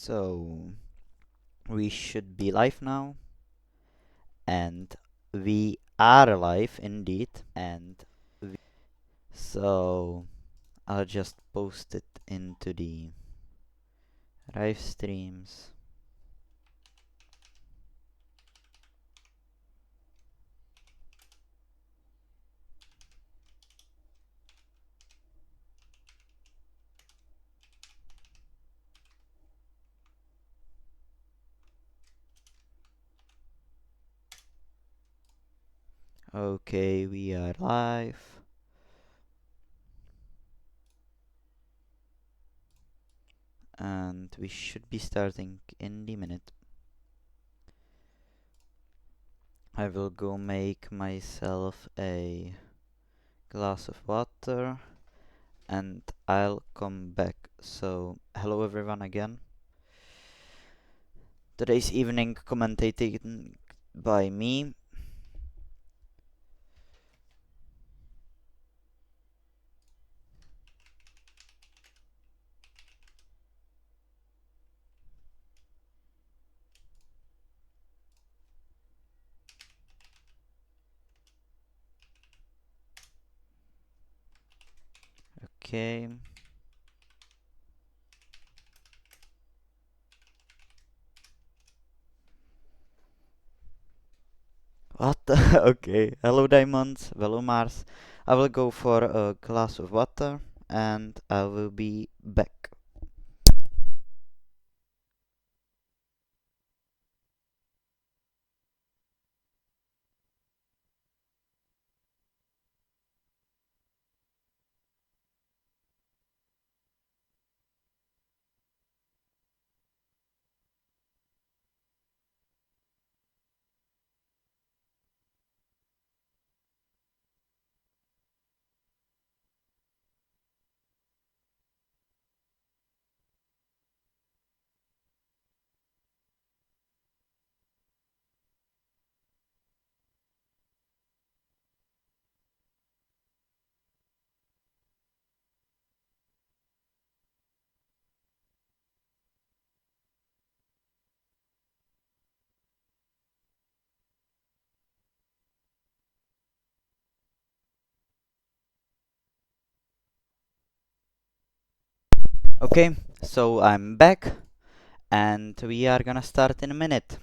So we should be live now, and we are live indeed. So I'll just post it into the live streams. Okay, we are live. And we should be starting in the minute. I will go make myself a glass of water and I'll come back. So, hello everyone again. Today's evening commentated by me. Okay. What? Okay. Hello Diamonds. Hello Mars. I will go for a glass of water and I will be back. Okay, so I'm back and we are gonna start in a minute.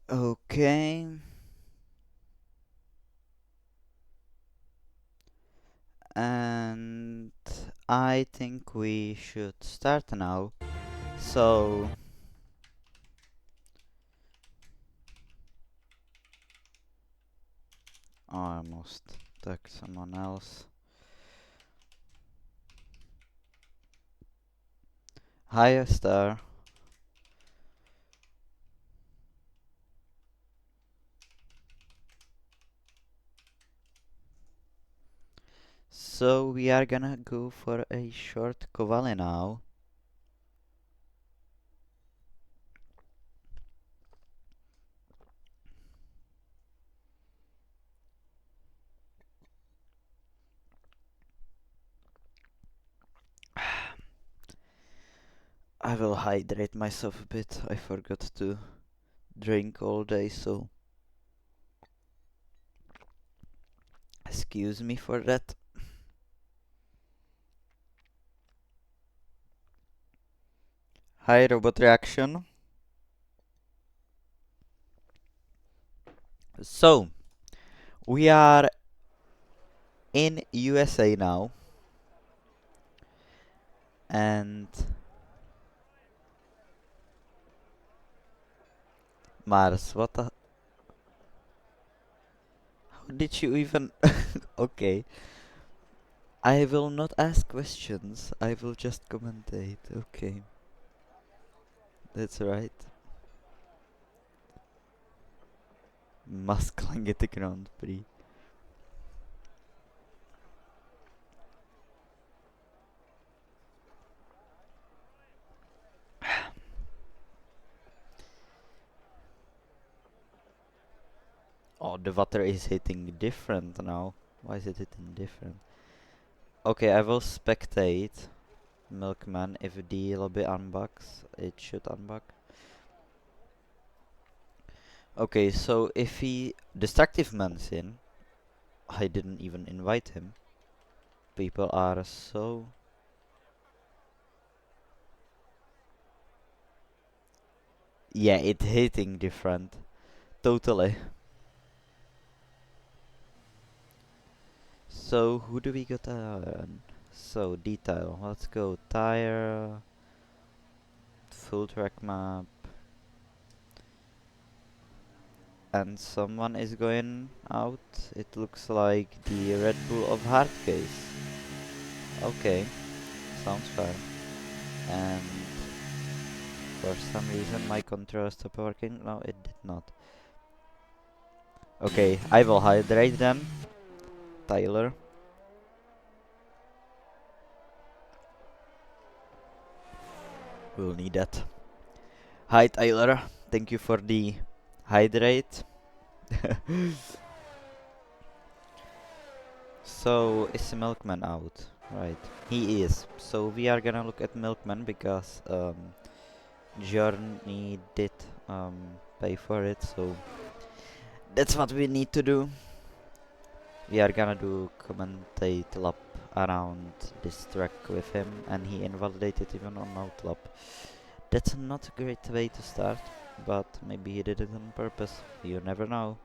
Okay. And I think we should start now. So almost took someone else. Hi, Star. So we are gonna go for a short quali now. I will hydrate myself a bit. I forgot to drink all day, so excuse me for that. Hi, Robot Reaction. So, we are in USA now. And Mars, what the... How did you even... Okay. I will not ask questions. I will just commentate. Okay. That's right. muscling at the Grand Prix. Oh, the water is hitting different now. Why is it hitting different? Okay, I will spectate Milkman if the lobby unbugs. It should unbug. Okay, so if he Destructive Man's in, I didn't even invite him. People are so... Yeah, it hitting different. Totally. So, who do we got on? So, detail. Let's go. Tire. Full track map. And someone is going out. It looks like the Red Bull of Hardcase. Okay. Sounds fair. And for some reason my controller stopped working. No, it did not. Okay, I will hydrate then. Tyler. We'll need that. Hi Tyler, thank you for the hydrate. So, is Milkman out? Right, he is. So we are gonna look at Milkman because Journey did pay for it, so that's what we need to do. We are gonna do commentate lap around this track with him, and he invalidated even on outlap. That's not a great way to start, but maybe he did it on purpose. You never know.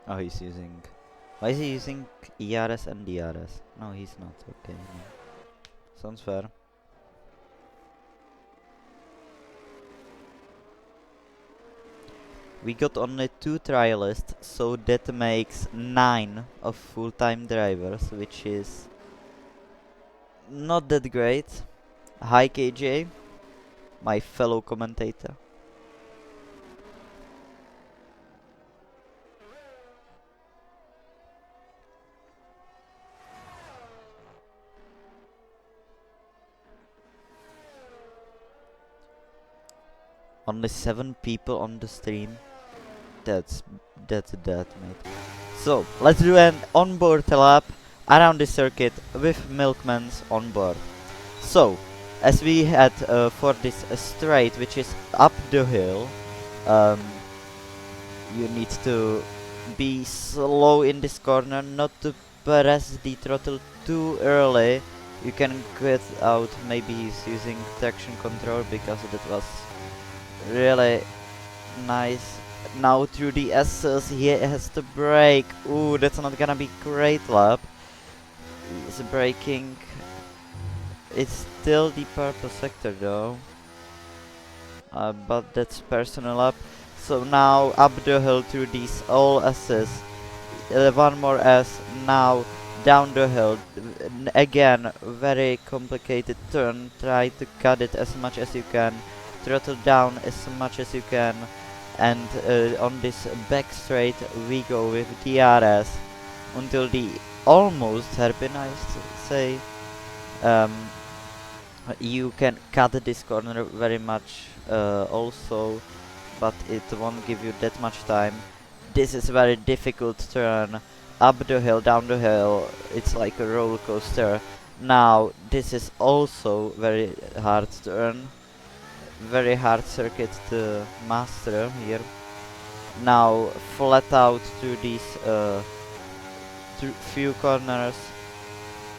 Oh, he's using... Why is he using ERS and DRS? No, he's not. Okay, no. Sounds fair. We got only 2 trialists, so that makes 9 of full-time drivers, which is not that great. Hi KJ, my fellow commentator. Only 7 people on the stream. That's that, mate. So let's do an onboard lap around the circuit with Milkman's onboard. So, as we had for this straight, which is up the hill, you need to be slow in this corner, not to press the throttle too early. You can get out, maybe he's using traction control because that was really nice. Now through the S's, he has to brake. Ooh, that's not gonna be great lap. He's braking. It's still the purple sector though. But that's personal up. So now up the hill through these all S's. One more S. Now down the hill. Again, very complicated turn. Try to cut it as much as you can. Throttle down as much as you can. And on this back straight we go with DRS until the almost hairpin, I say. You can cut this corner very much also, but it won't give you that much time. This is very difficult turn. Up the hill, down the hill, it's like a roller coaster. Now this is also very hard turn. Very hard circuit to master here. Now flat out through these few corners.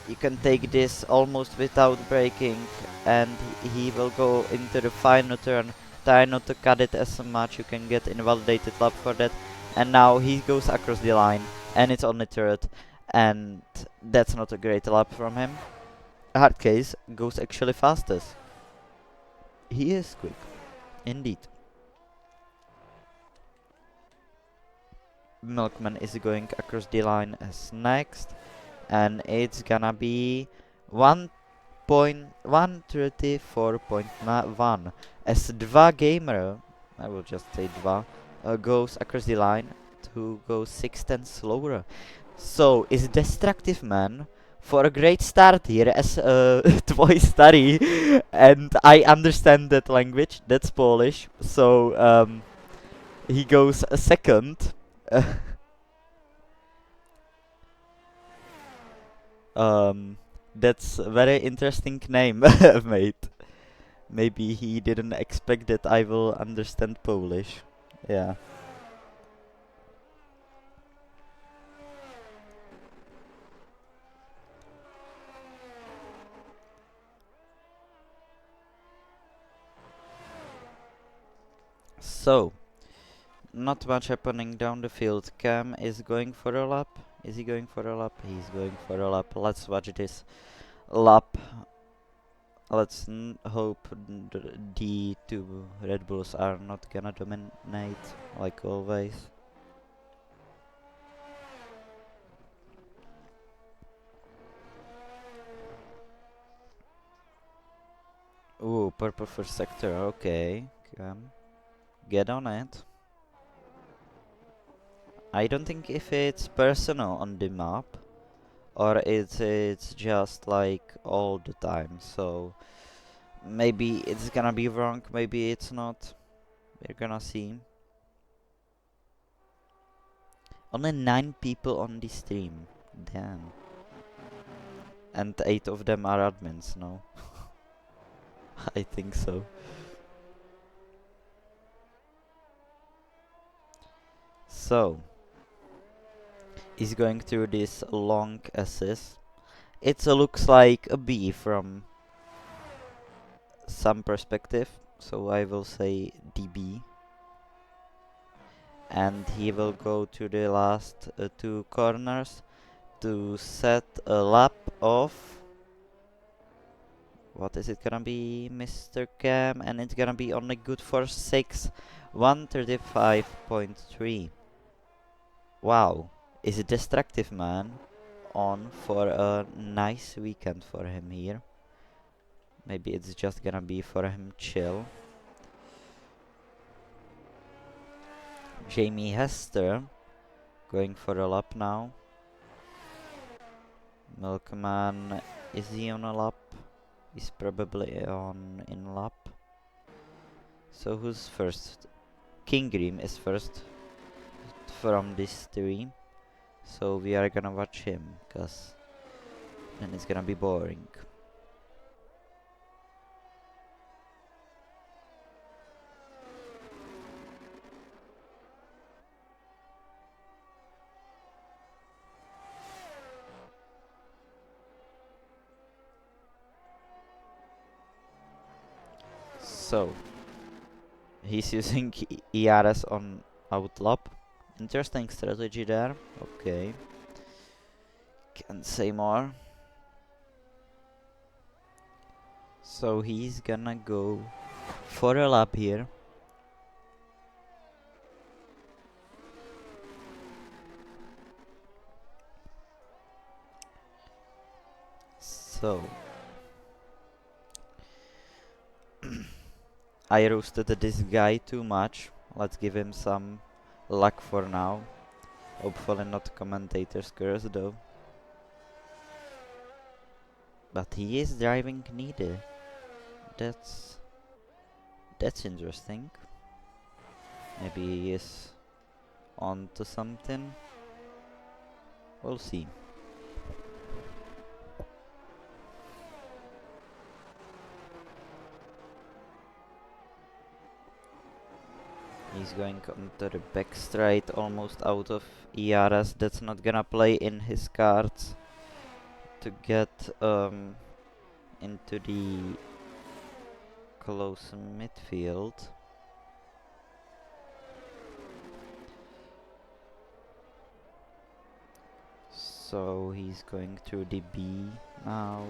You can take this almost without braking, and he will go into the final turn. Try not to cut it as much, you can get invalidated lap for that. And now he goes across the line, and it's on the turret, and that's not a great lap from him. Hardcase goes actually fastest. He is quick, indeed. Milkman is going across the line as next, and it's gonna be 1.134.1 as dva gamer, I will just say dva, goes across the line to go 6 tenths slower. So is Destructive Man for a great start here as Tvoj Starý, and I understand that language, that's Polish, so he goes a second. um, that's a very interesting name, mate. Maybe he didn't expect that I will understand Polish. Yeah. So, not much happening down the field. Cam is going for a lap. Is he going for a lap? He's going for a lap. Let's watch this lap. Let's hope the two Red Bulls are not gonna dominate like always. Ooh, purple first sector. Okay, Cam, get on it. I don't think if it's personal on the map or it's just like all the time. So maybe it's gonna be wrong, maybe it's not. We're gonna see. Only 9 people on the stream. Damn. And 8 of them are admins, no? I think so. So, he's going through this long assist. It looks like a B from some perspective, so I will say DB. And he will go to the last 2 corners to set a lap of, what is it gonna be, Mr. Cam? And it's gonna be only good for 6, 135.3. Wow, is a Destructive Man on for a nice weekend for him here. Maybe it's just gonna be for him chill. Jamie Hester going for a lap now. Milkman, is he on a lap? He's probably on in lap. So who's first? King Grim is first from this 3. So we are gonna watch him, cause then it's gonna be boring. So he's using ERS on outlap. Interesting strategy there. Okay. Can't say more. So he's gonna go for a lap here. So I roasted this guy too much. Let's give him some luck for now. Hopefully not commentator's curse though. But he is driving neither. That's interesting. Maybe he is on to something. We'll see. He's going onto the back straight, almost out of ERS. That's not gonna play in his cards to get into the close midfield. So he's going through the B now.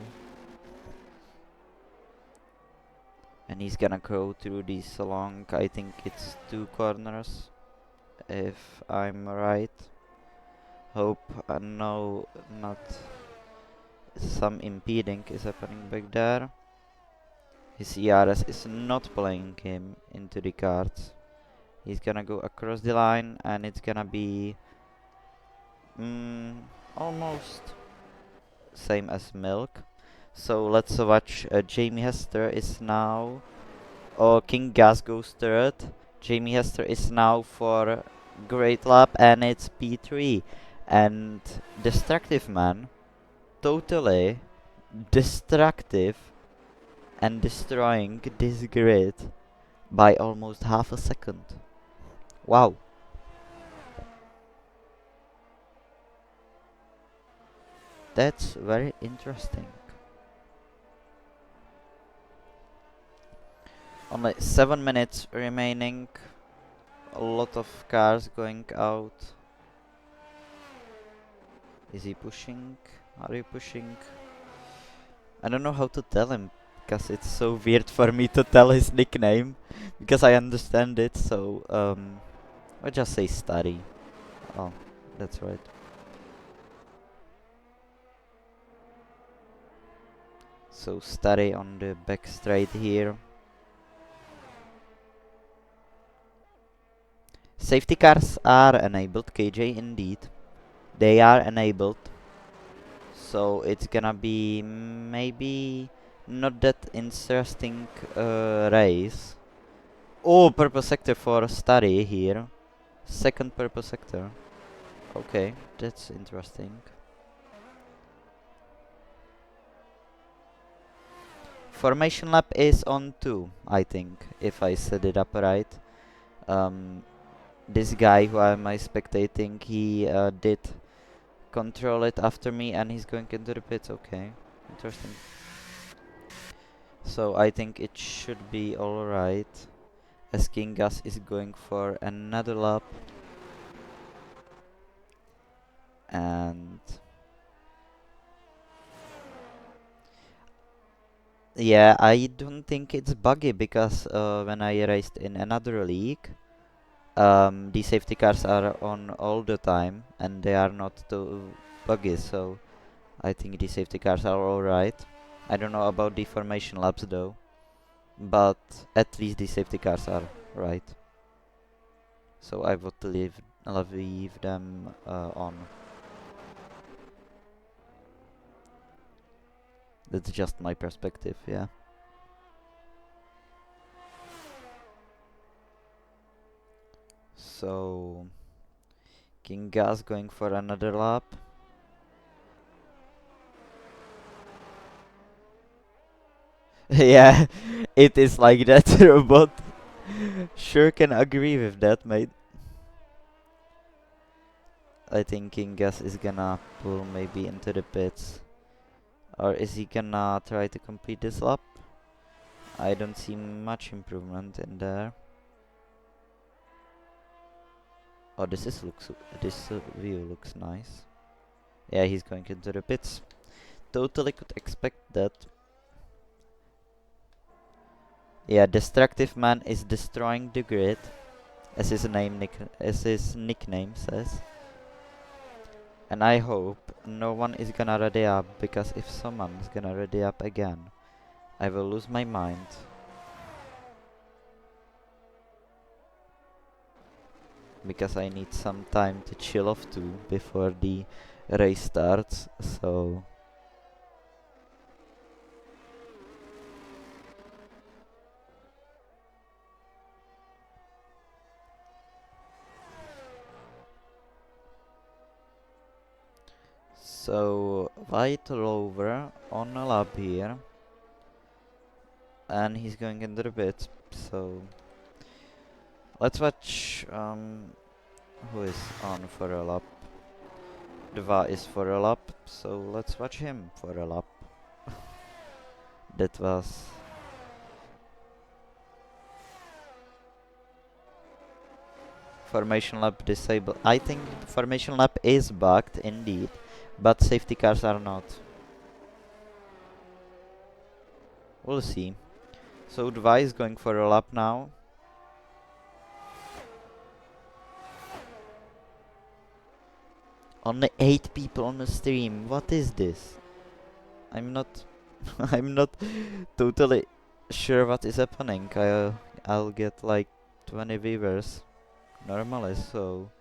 And he's gonna go through this long, I think it's 2 corners, if I'm right. Hope no, not some impeding is happening back there. His ERS is not playing him into the cards. He's gonna go across the line and it's gonna be almost same as Milk. So let's watch. Jamie Hester is now. Oh, King Gas goes third. Jamie Hester is now for great lap and it's P3. And Destructive Man, totally destructive and destroying this grid by almost half a second. Wow. That's very interesting. Only 7 minutes remaining. A lot of cars going out. Is he pushing? Are you pushing? I don't know how to tell him, because it's so weird for me to tell his nickname, because I understand it, so I just say study. Oh, that's right. So study on the back straight here. Safety cars are enabled, KJ, indeed. They are enabled. So it's gonna be maybe not that interesting race. Oh, purple sector for study here. Second purple sector. Okay, that's interesting. Formation lap is on 2, I think, if I set it up right. This guy who am I spectating, he did control it after me and he's going into the pits. Okay, interesting. So I think it should be alright, as King Gas is going for another lap. And yeah, I don't think it's buggy, because when I raced in another league, the safety cars are on all the time and they are not too buggy, so I think the safety cars are alright. I don't know about the formation laps though, but at least the safety cars are right. So I would leave them on. That's just my perspective, yeah. So King Gas going for another lap. Yeah, it is like that, robot. Sure can agree with that, mate. I think King Gas is gonna pull maybe into the pits. Or is he gonna try to complete this lap? I don't see much improvement in there. Oh, this view looks nice. Yeah, he's going into the pits. Totally could expect that. Yeah, Destructive Man is destroying the grid, as his nickname says. And I hope no one is gonna ready up, because if someone is gonna ready up again, I will lose my mind. Because I need some time to chill off too before the race starts, so White Rover on a lap here, and he's going into the pits, so let's watch who is on for a lap. Dva is for a lap, so let's watch him for a lap. That was formation lap disabled. I think formation lap is bugged indeed, but safety cars are not. We'll see. So Dva is going for a lap now. Only 8 people on the stream. What is this? I'm not I'm not totally sure what is happening. I'll get like 20 viewers normally, so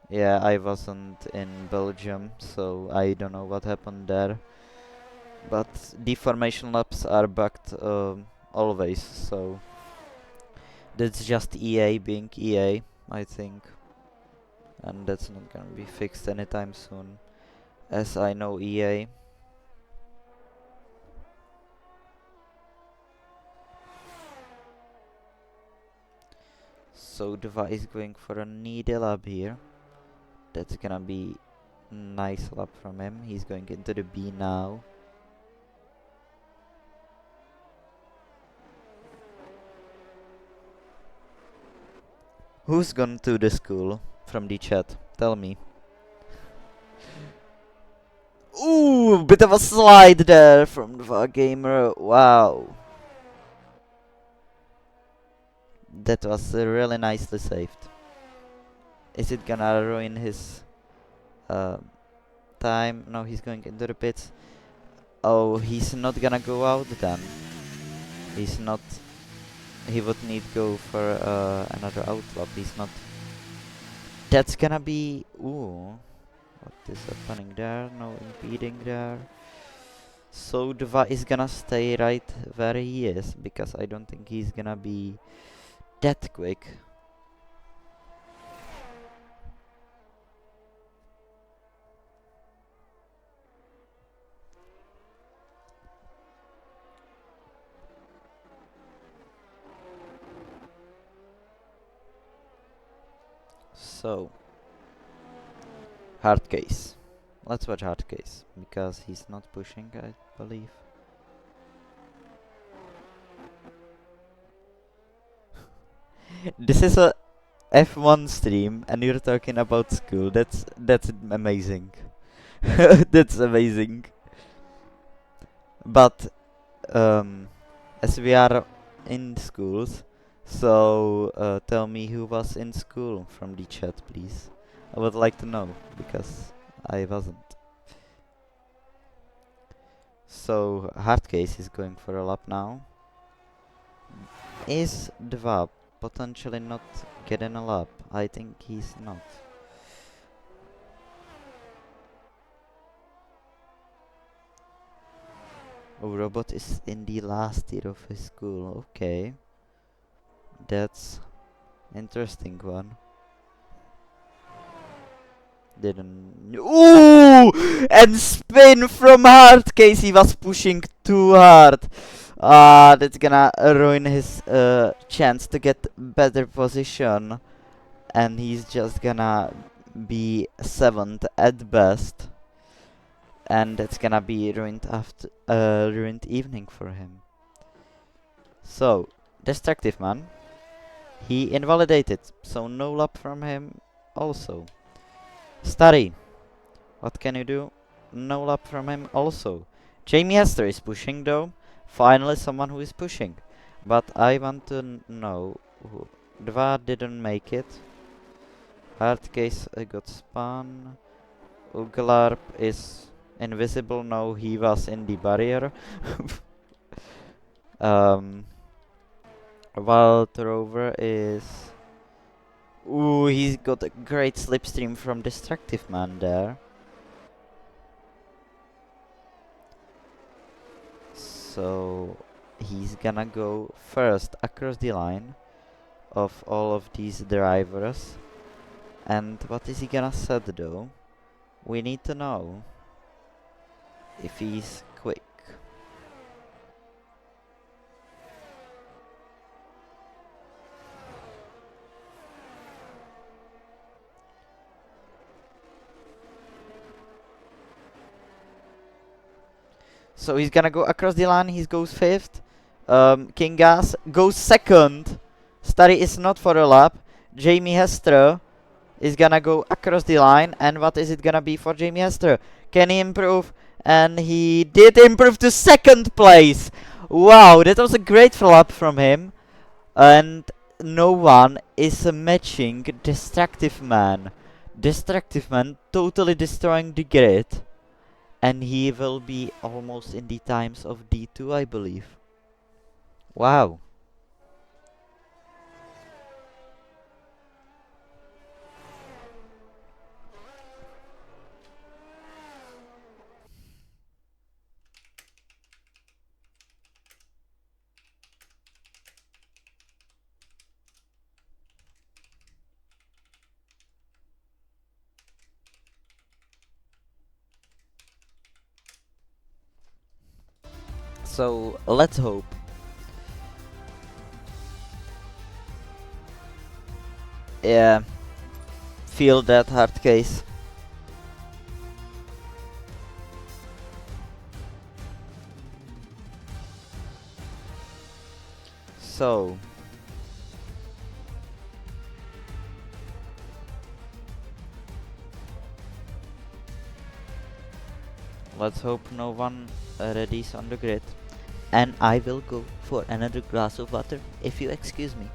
yeah, I wasn't in Belgium, so I don't know what happened there. But deformation laps are bugged always, so that's just EA being EA, I think. And that's not gonna be fixed anytime soon, as I know EA. So Dva is going for a needle lap here. That's gonna be nice lap from him. He's going into the B now. Who's gone to the school from the chat? Tell me. Ooh, bit of a slide there from the gamer. Wow. That was really nicely saved. Is it gonna ruin his time? No, he's going into the pits. Oh, he's not gonna go out then. He's not. He would need go for another outlap. He's not. That's gonna be. Ooh. What is happening there? No impeding there. So Dva is gonna stay right where he is, because I don't think he's gonna be that quick. So hard case. Let's watch hard case, because he's not pushing, I believe. This is a F1 stream and you're talking about school. That's amazing. That's amazing. But as we are in schools, so tell me who was in school from the chat, please. I would like to know, because I wasn't. So Hardcase is going for a lap now. Is Dva potentially not getting a lap? I think he's not. Oh, Robot is in the last year of his school. Okay. That's interesting one. Didn't. Ooh! And spin from Hardcase. He was pushing too hard. That's gonna ruin his chance to get better position. And he's just gonna be 7th at best. And that's gonna be ruined after ruined evening for him. So, Destructive Man. He invalidated, so no lap from him also. Study. What can you do? No lap from him also. Jamie Hester is pushing though. Finally someone who is pushing. But I want to know who. Dva didn't make it. Hardcase got spun. Uglarp is invisible. No, he was in the barrier. Wild Rover is... Ooh, he's got a great slipstream from Destructive Man there. So he's gonna go first across the line of all of these drivers. And what is he gonna set though? We need to know if he's quick. So he's gonna go across the line, he goes 5th. King Gas goes 2nd. Starry is not for a lap. Jamie Hester is gonna go across the line, and what is it gonna be for Jamie Hester? Can he improve? And he did improve to 2nd place. Wow, that was a great lap from him. And no one is matching Destructive Man. Destructive Man totally destroying the grid, and he will be almost in the times of D2, I believe. Wow. So let's hope. Yeah, feel that hard case. So let's hope no one readies on the grid. And I will go for another glass of water, if you excuse me.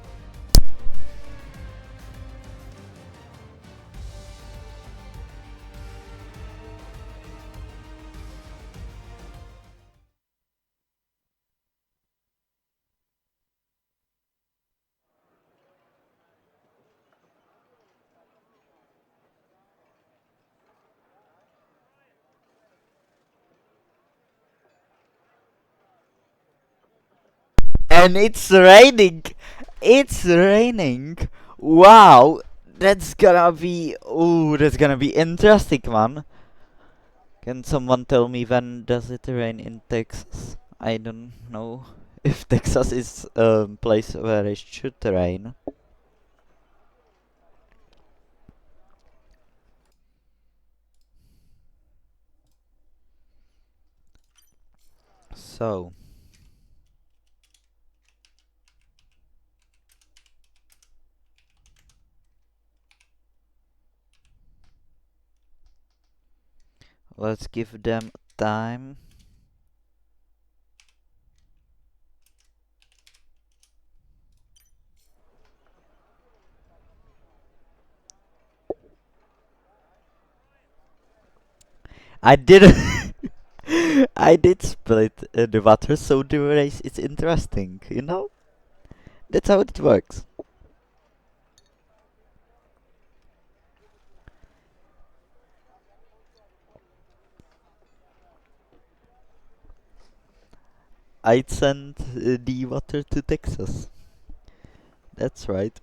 And it's raining! It's raining! Wow! That's gonna be... Ooh, that's gonna be interesting, man. Can someone tell me when does it rain in Texas? I don't know if Texas is a place where it should rain. So... let's give them time. I didn't... I did split the water, so the race is interesting, you know? That's how it works. I'd send the water to Texas. That's right.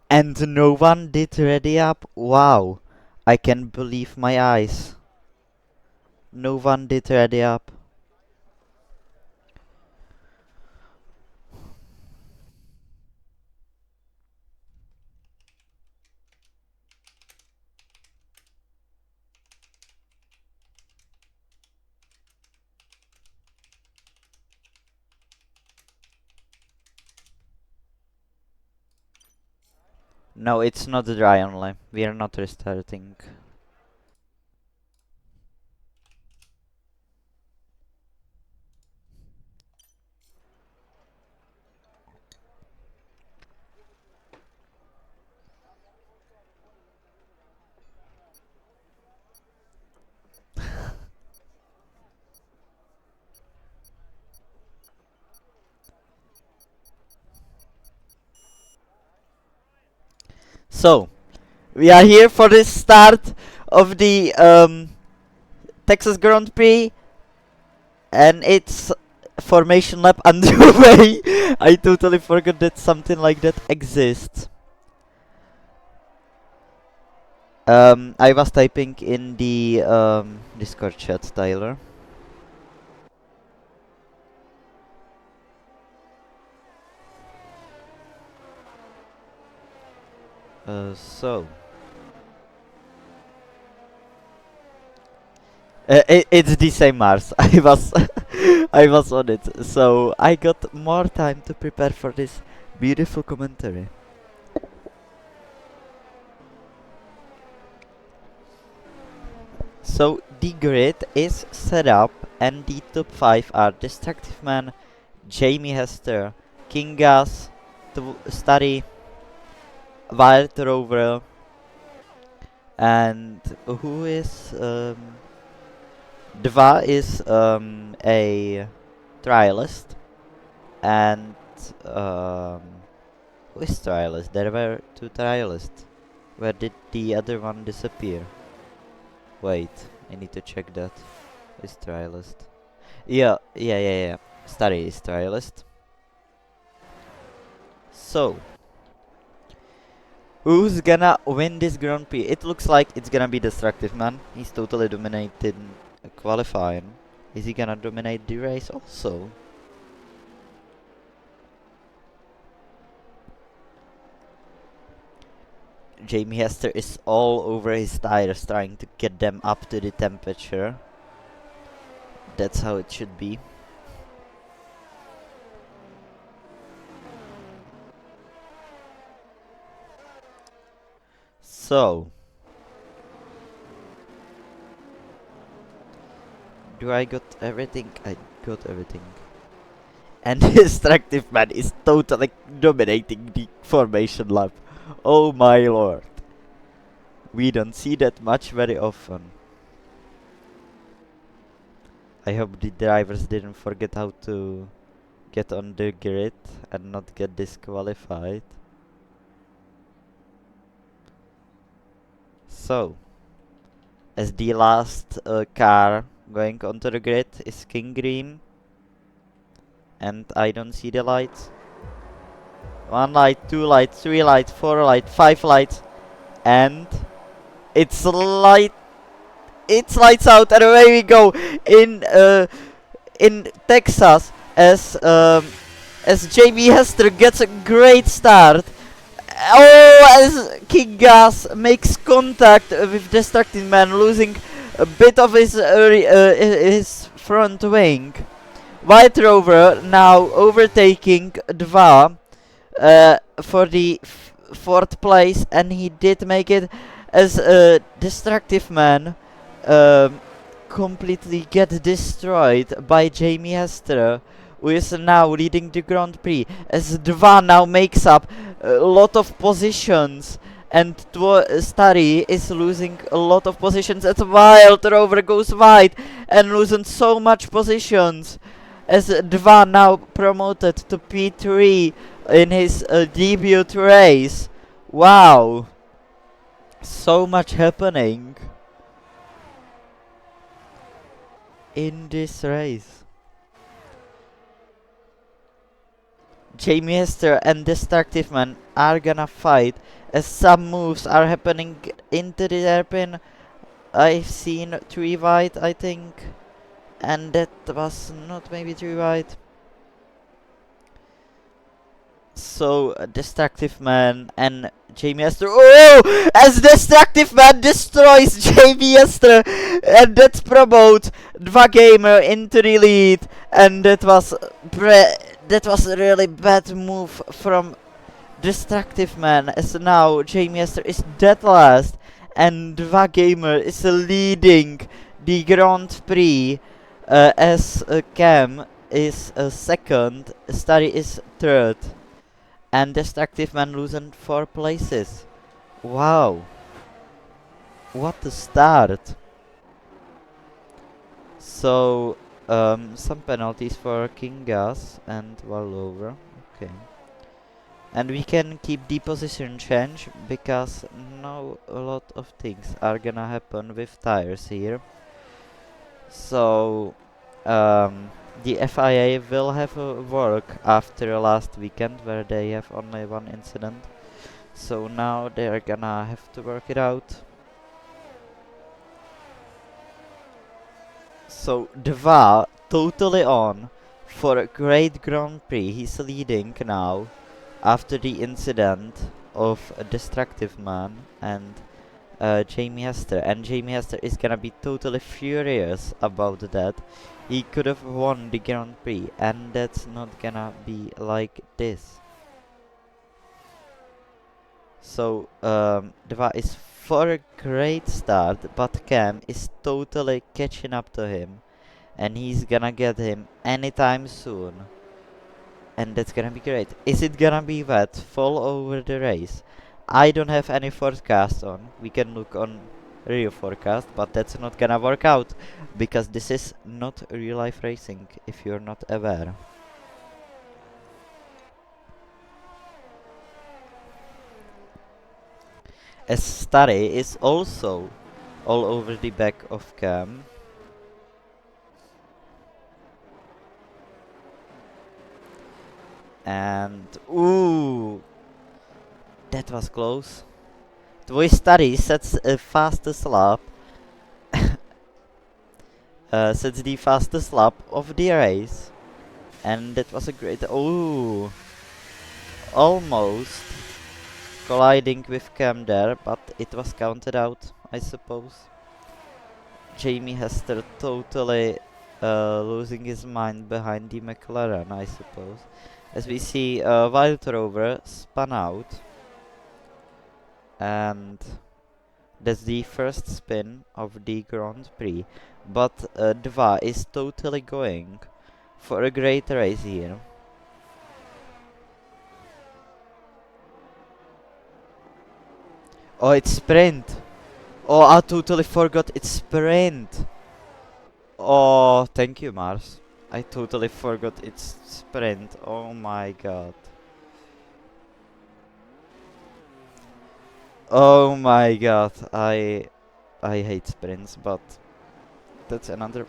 And no one did ready up? Wow. I can believe my eyes. No one did ready up. No, it's not dry only. We are not restarting. So, we are here for the start of the Texas Grand Prix, and it's formation lap underway. I totally forgot that something like that exists. I was typing in the Discord chat, Tyler. So it's the same Mars. I was I was on it, so I got more time to prepare for this beautiful commentary. So the grid is set up, and the top 5 are Destructive Man, Jamie Hester, King Gas, Study, Wild Rover, and who is Dva is a trialist, and um, who is trialist? There were two trialists. Where did the other one disappear? Wait, I need to check that. Who is trialist? Yeah. Study is trialist. So, who's gonna win this Grand Prix? It looks like it's gonna be Destructive Man. He's totally dominated qualifying. Is he gonna dominate the race also? Jamie Hester is all over his tires trying to get them up to the temperature. That's how it should be. So, do I got everything? I got everything. And Destructive Man is totally dominating the formation lap. Oh my lord. We don't see that much very often. I hope the drivers didn't forget how to get on the grid and not get disqualified. So, as the last car going onto the grid is King Green, and I don't see the lights. 1 light, 2 lights, 3 lights, 4 lights, 5 lights, and it's lights out, and away we go in Texas as JB Hester gets a great start. Oh, as King Gas makes contact with Destructive Man, losing a bit of his front wing. White Rover now overtaking Dva for the 4th place, and he did make it as Destructive Man completely get destroyed by Jamie Hester, who is now leading the Grand Prix, as Dva now makes up a lot of positions, and Starry is losing a lot of positions as Wild Rover goes wide and losing so much positions, as Dva now promoted to P3 in his debut race. Wow, so much happening in this race. Jamie Hester and Destructive Man are gonna fight, as some moves are happening into the airpin. I've seen 3 wide, I think, and that was not maybe 3 wide. So, Destructive Man and Jamie Hester. Oh! As Destructive Man destroys Jamie Hester! And that promotes Dva Gamer into the lead. And that was a really bad move from Destructive Man. As now Jamie Hester is dead last. And Dva Gamer is leading the Grand Prix. As Cam is second. Starry is third. And Destructive Man losing 4 places. Wow. What a start. So, some penalties for King Gas and Wallover. Okay. And we can keep the position change, because now a lot of things are gonna happen with tires here. So, the FIA will have a work after last weekend, where they have only 1 incident. So now they're gonna have to work it out. So Dva totally on for a great Grand Prix. He's leading now after the incident of a Destructive Man and Jamie Hester. And Jamie Hester is gonna be totally furious about that. He could have won the Grand Prix, and that's not gonna be like this. So, Dva is for a great start, but Cam is totally catching up to him, and he's gonna get him anytime soon. And that's gonna be great. Is it gonna be wet? Fall over the race? I don't have any forecast on. We can look on real forecast, but that's not gonna work out because this is not real life racing if you're not aware. A study is also all over the back of Cam. And ooh, that was close. Tvoj study sets a fastest lap. Sets the fastest lap of the race. And that was a great, ooh, almost colliding with Cam there, but it was counted out, I suppose. Jamie Hester totally losing his mind behind the McLaren, I suppose. As we see, Wild Rover spun out, and that's the first spin of the Grand Prix. But Dva is totally going for a great race here. Oh, it's sprint! Oh, I totally forgot it's sprint! Oh, thank you, Mars. I totally forgot it's sprint. Oh my god. Oh my god. I hate sprints, but that's another.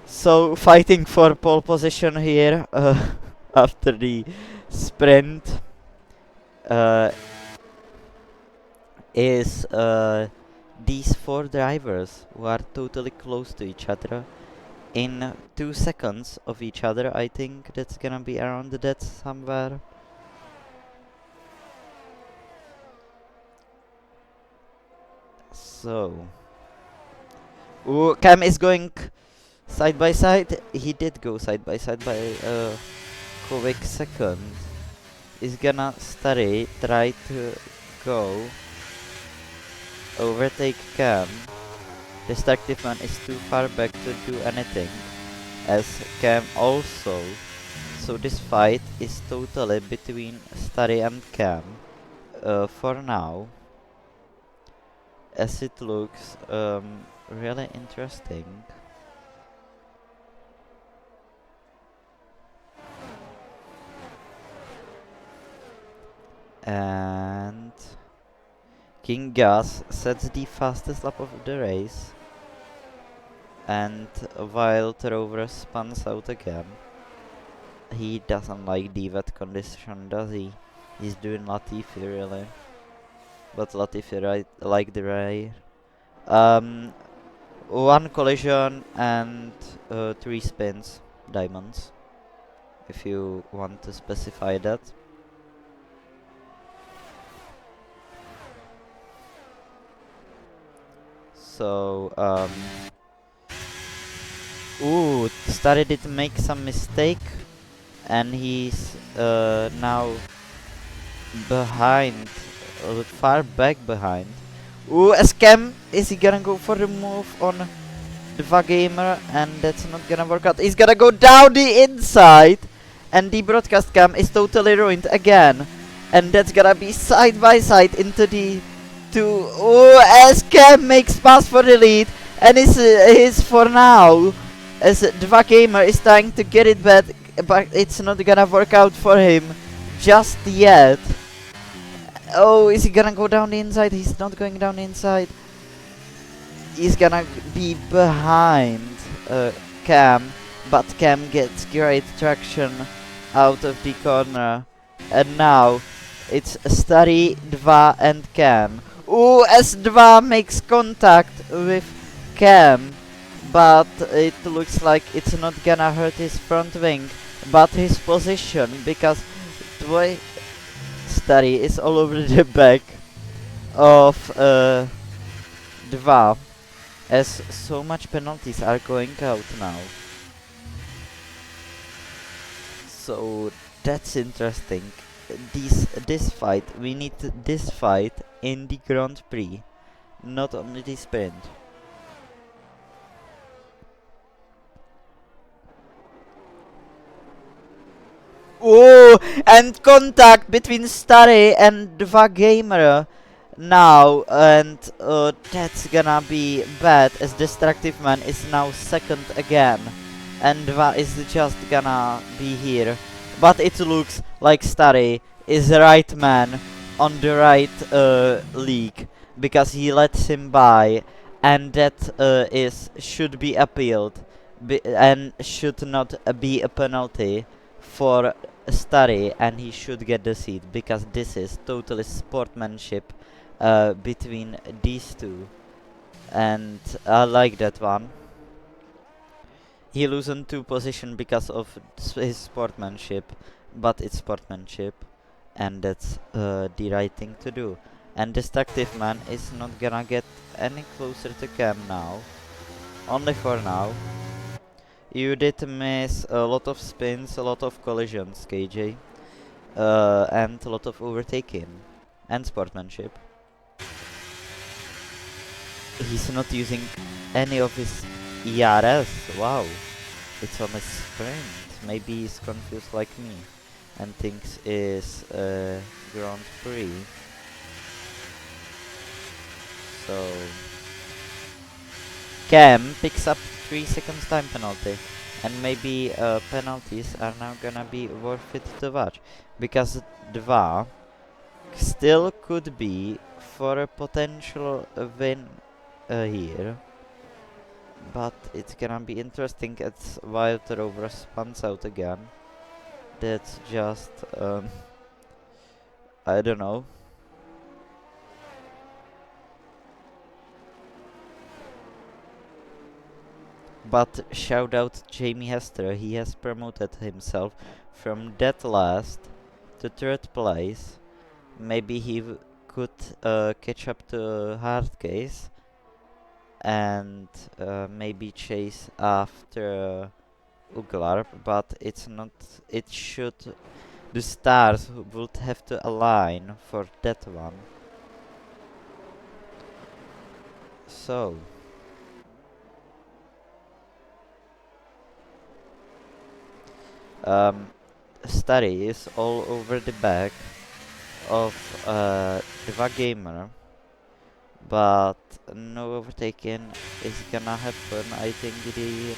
So fighting for pole position here after the sprint is these four drivers who are totally close to each other. In 2 seconds of each other, I think that's gonna be around that somewhere. So, ooh, Cam is going side by side. He did go side by side by a quick second. Is gonna try to go overtake Cam. The destructive man is too far back to do anything, as Cam also. So this fight is totally between Starry and Cam for now, as it looks really interesting. And King Gus sets the fastest lap of the race, and Wild Rover spans out again. He doesn't like the wet condition, does he? He's doing Latifi really, but Latifi like the race. One collision and 3 spins, diamonds, if you want to specify that. So, ooh, started to make some mistake, and he's now behind, far back behind. Ooh, a scam! Is he gonna go for the move on the Vagamer? And that's not gonna work out. He's gonna go down the inside, and the broadcast cam is totally ruined again. And that's gonna be side by side into the two. Ooh, as Cam makes pass for the lead, and is for now, as the Vagamer is trying to get it back, but it's not gonna work out for him just yet. Oh, is he gonna go down the inside? He's not going down the inside. He's gonna be behind Cam, but Cam gets great traction out of the corner. And now it's Starry, Dva and Cam. Ooh, as Dva makes contact with Cam, but it looks like it's not gonna hurt his front wing, but his position, because Starry is all over the back of Dva, as so much penalties are going out now. So that's interesting. This fight, we need this fight in the Grand Prix, not only the sprint. Oh! Ooh! And contact between Starry and the gamer now, and that's gonna be bad as Destructive Man is now second again, and Dva is just gonna be here. But it looks like Starry is the right man on the right league, because he lets him by, and that should be appealed, and should not be a penalty for Starry, and he should get the seat, because this is totally sportsmanship between these two, and I like that one. He loses 2 position because of his sportsmanship, but it's sportsmanship, and that's the right thing to do. And Destructive Man is not gonna get any closer to Cam now, only for now. You did miss a lot of spins, a lot of collisions, KJ, and a lot of overtaking and sportsmanship. He's not using any of his ERS. Wow, it's on a sprint. Maybe he's confused like me and thinks is Grand Prix. So Cam picks up 3 seconds time penalty, and maybe penalties are now gonna be worth it to watch, because Dva still could be for a potential win here, but it's gonna be interesting as Wild Rover spans out again. That's just I don't know. But shout out Jamie Hester, he has promoted himself from dead last to 3rd place. Maybe he could catch up to Hardcase and maybe chase after Uglar, but it's not. It should. The stars would have to align for that one. So Starry is all over the back of the gamer, but no overtaking is gonna happen. I think the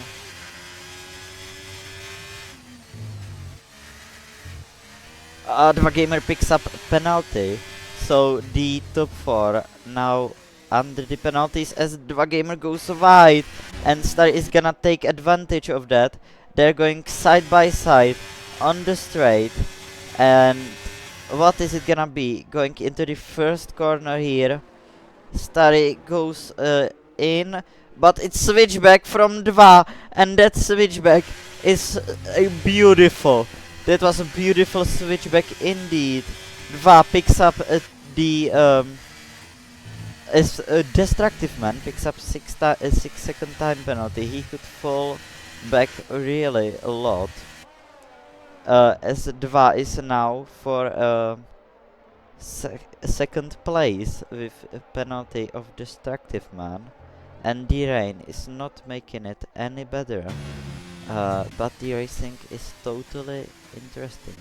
gamer picks up penalty, so the top 4 now under the penalties as the gamer goes wide, and Star is gonna take advantage of that. They're going side by side on the straight, and what is it gonna be? Going into the first corner here. Starry goes in, but it's switchback from Dva, and that switchback is beautiful. That was a beautiful switchback indeed. Dva picks up the Destructive Man picks up 6 second time penalty. He could fall back really a lot. As Dva is now for second place with a penalty of Destructive Man, and the rain is not making it any better. But the racing is totally interesting.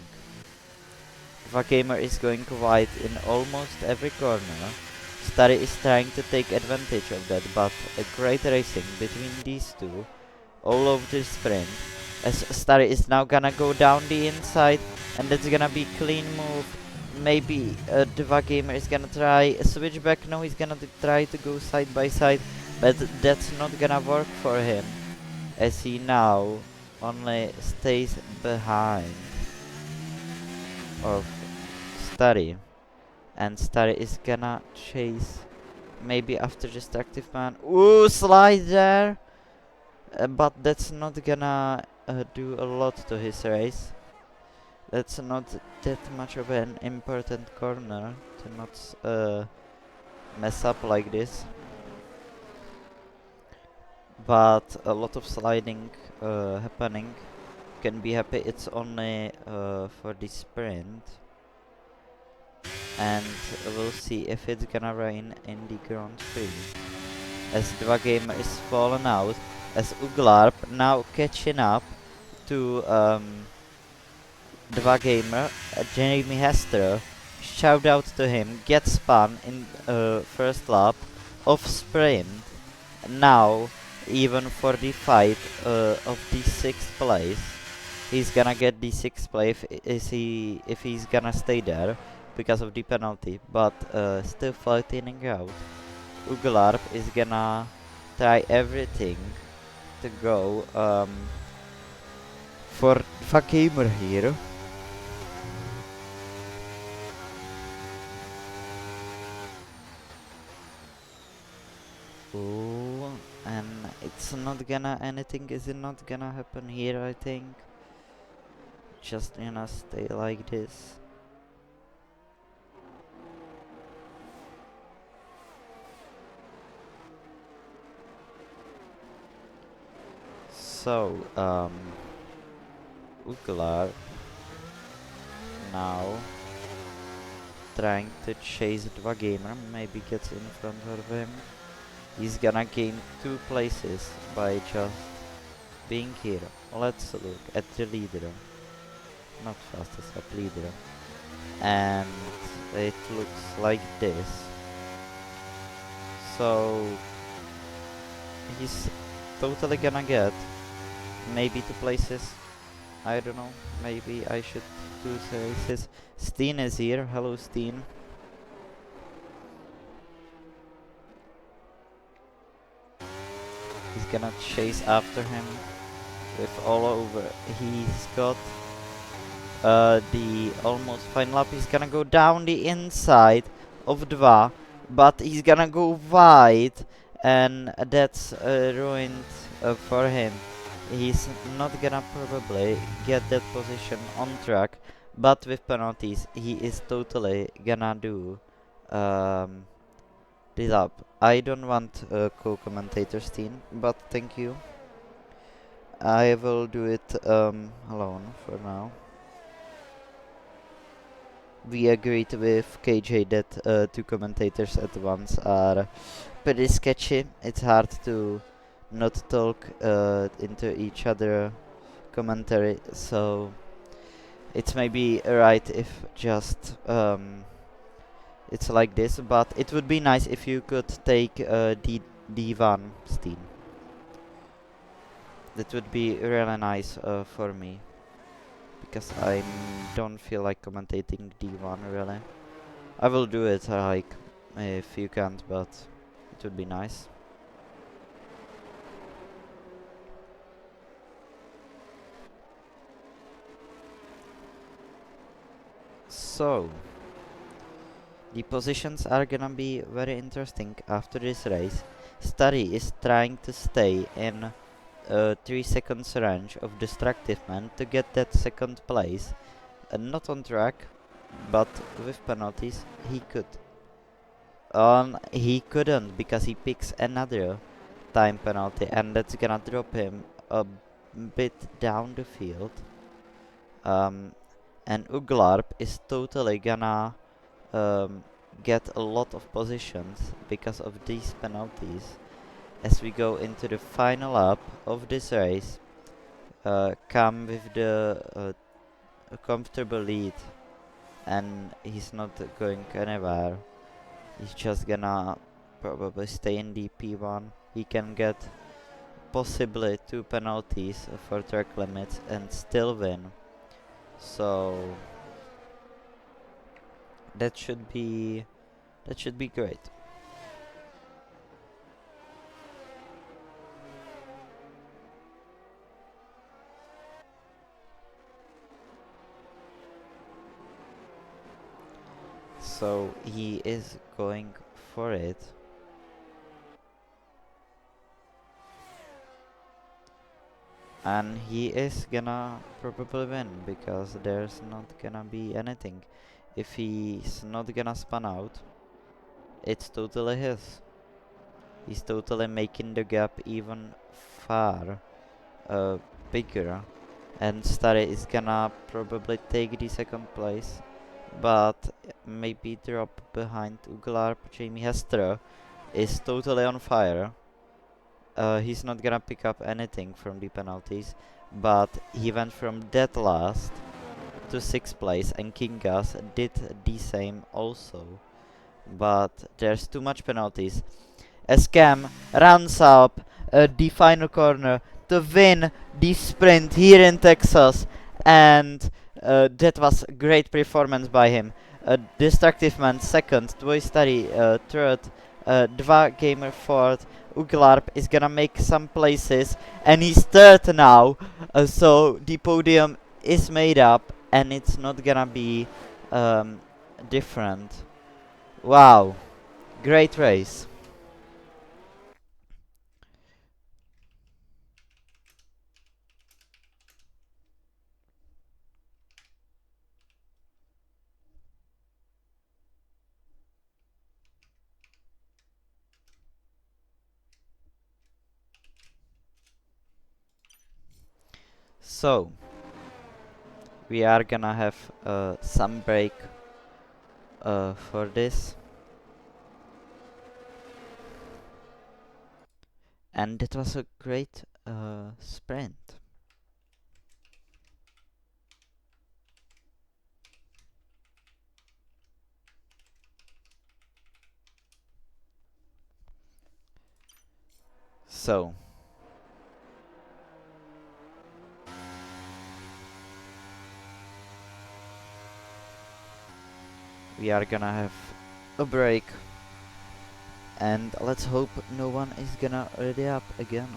Gamer is going wide in almost every corner. Starry is trying to take advantage of that, but a great racing between these two all over the sprint. As Starry is now gonna go down the inside, and that's gonna be clean move. Maybe the gamer is gonna try a switchback. No, he's gonna try to go side by side, but that's not gonna work for him, as he now only stays behind of Starry, and Starry is gonna chase maybe after Destructive Man. Ooh, slide there, but that's not gonna do a lot to his race. That's not that much of an important corner to not mess up like this. But a lot of sliding happening. Can be happy it's only for the sprint, and we'll see if it's gonna rain in the Grand Prix. As the gamer is fallen out, as Uglarp now catching up to Dva gamer, Jamie Hester, shout out to him, gets spun in first lap of sprint. Now, even for the fight of the 6th place, he's gonna get the 6th place if he's gonna stay there because of the penalty, but still fighting out. Ugalarp is gonna try everything to go for Gamer here. Oh, and it's not gonna, anything is not gonna happen here, I think. Just gonna stay like this. So, Uglar now trying to chase Dva gamer, maybe gets in front of him. He's gonna gain 2 places by just being here. Let's look at the leader. Not fastest lap leader. And it looks like this. So he's totally gonna get maybe 2 places. I don't know. Maybe I should do races. Steen is here. Hello, Steen. He's gonna chase after him with all over. He's got the almost final lap. He's gonna go down the inside of Dva, but he's gonna go wide, and that's ruined for him. He's not gonna probably get that position on track, but with penalties, he is totally gonna do the lap. I don't want a co-commentator's team, but thank you. I will do it alone for now. We agreed with KJ that 2 commentators at once are pretty sketchy. It's hard to not talk into each other commentary, so it's maybe right if just it's like this, but it would be nice if you could take D1 Steam. That would be really nice for me, because I don't feel like commentating D1 really. I will do it like if you can't, but it would be nice. So, the positions are gonna be very interesting after this race. Study is trying to stay in 3 seconds range of Destructive Man to get that 2nd place. Not on track, but with penalties he could. He couldn't because he picks another time penalty, and that's gonna drop him a bit down the field. And Uglarp is totally gonna get a lot of positions because of these penalties. As we go into the final lap of this race, come with the comfortable lead, and he's not going anywhere. He's just gonna probably stay in the P1. He can get possibly 2 penalties for track limits and still win. So that should be great. So he is going for it. And he is gonna probably win, because there's not gonna be anything. If he's not gonna spin out, it's totally his. He's totally making the gap even far bigger. And Stare is gonna probably take the 2nd place, but maybe drop behind Uglarp. Jamie Hester is totally on fire. He's not gonna pick up anything from the penalties, but he went from dead last to 6th place, and Kingas did the same also. But there's too much penalties. As Cam rounds up the final corner to win the sprint here in Texas, and that was a great performance by him. Destructive Man second, Dvojstary third, Dva Gamer fourth, Uglarp is gonna make some places, and he's third now, so the podium is made up, and it's not gonna be different. Wow, great race. So, we are gonna have some break for this. And it was a great sprint. So, we are gonna have a break, and let's hope no one is gonna ready up again.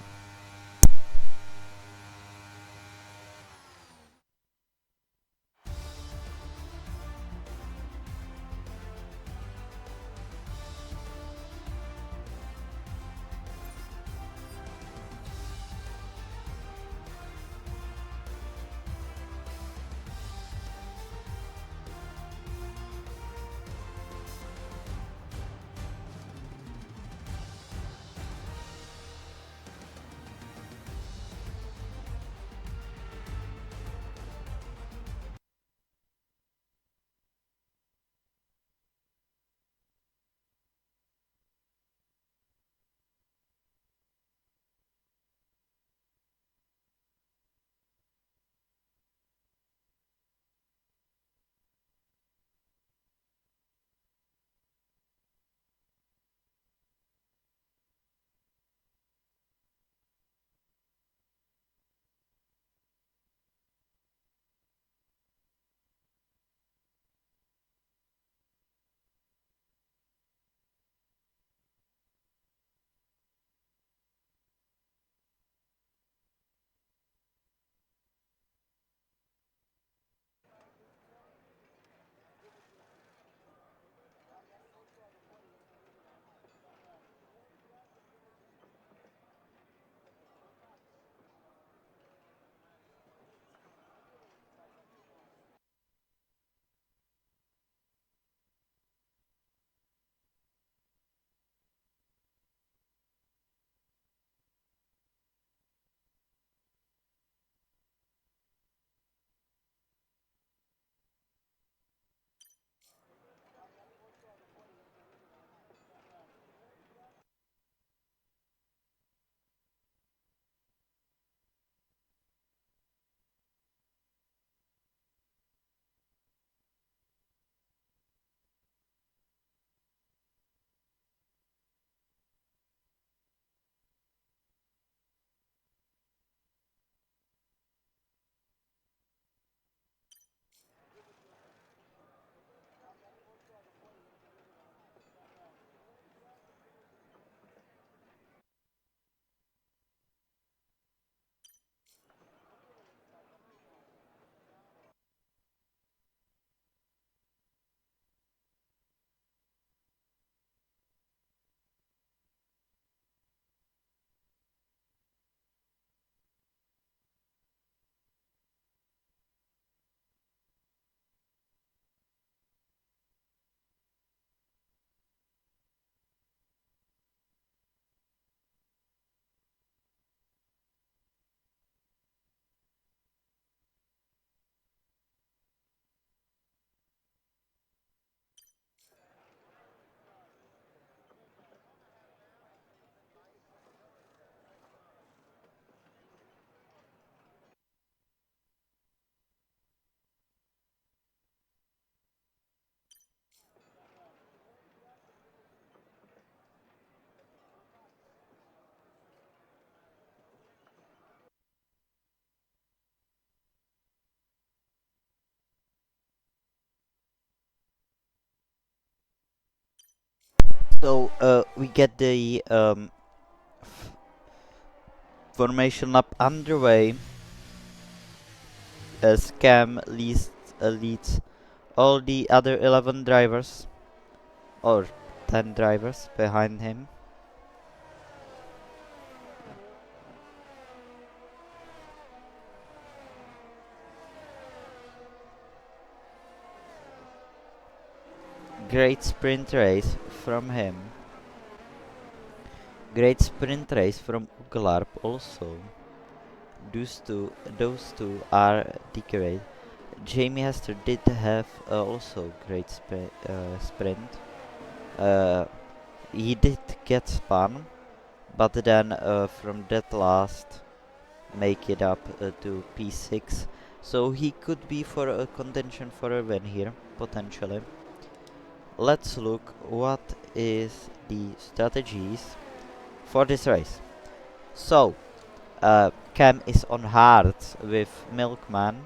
So we get the formation lap underway as Cam leads all the other 11 drivers, or 10 drivers behind him. Great sprint race from him. Great sprint race from Uglarp also. Those two are great. Jamie Hester did have also great sprint. He did get spun, but then from that last make it up to P6. So he could be for a contention for a win here, potentially. Let's look what is the strategies for this race. So, Cam is on hard with Milkman,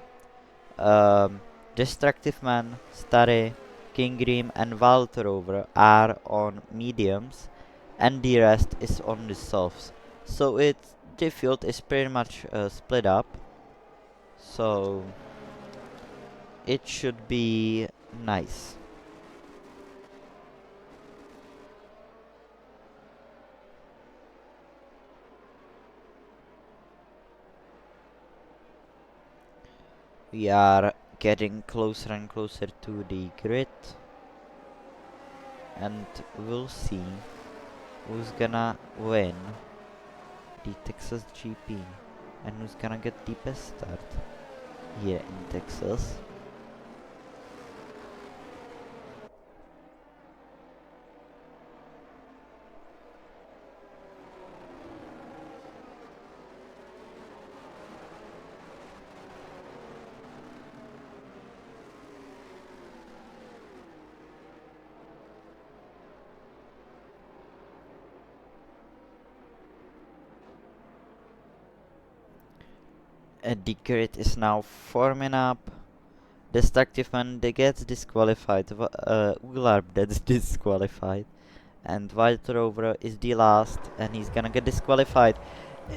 Destructive Man, Starry, King Grim and Wildrover are on mediums, and the rest is on the softs. So the field is pretty much split up. So it should be nice. We are getting closer and closer to the grid, and we'll see who's gonna win the Texas GP and who's gonna get the best start here in Texas. The grid is now forming up. Destructive Man gets disqualified. Uglarp gets disqualified. And White Rover is the last, and he's gonna get disqualified.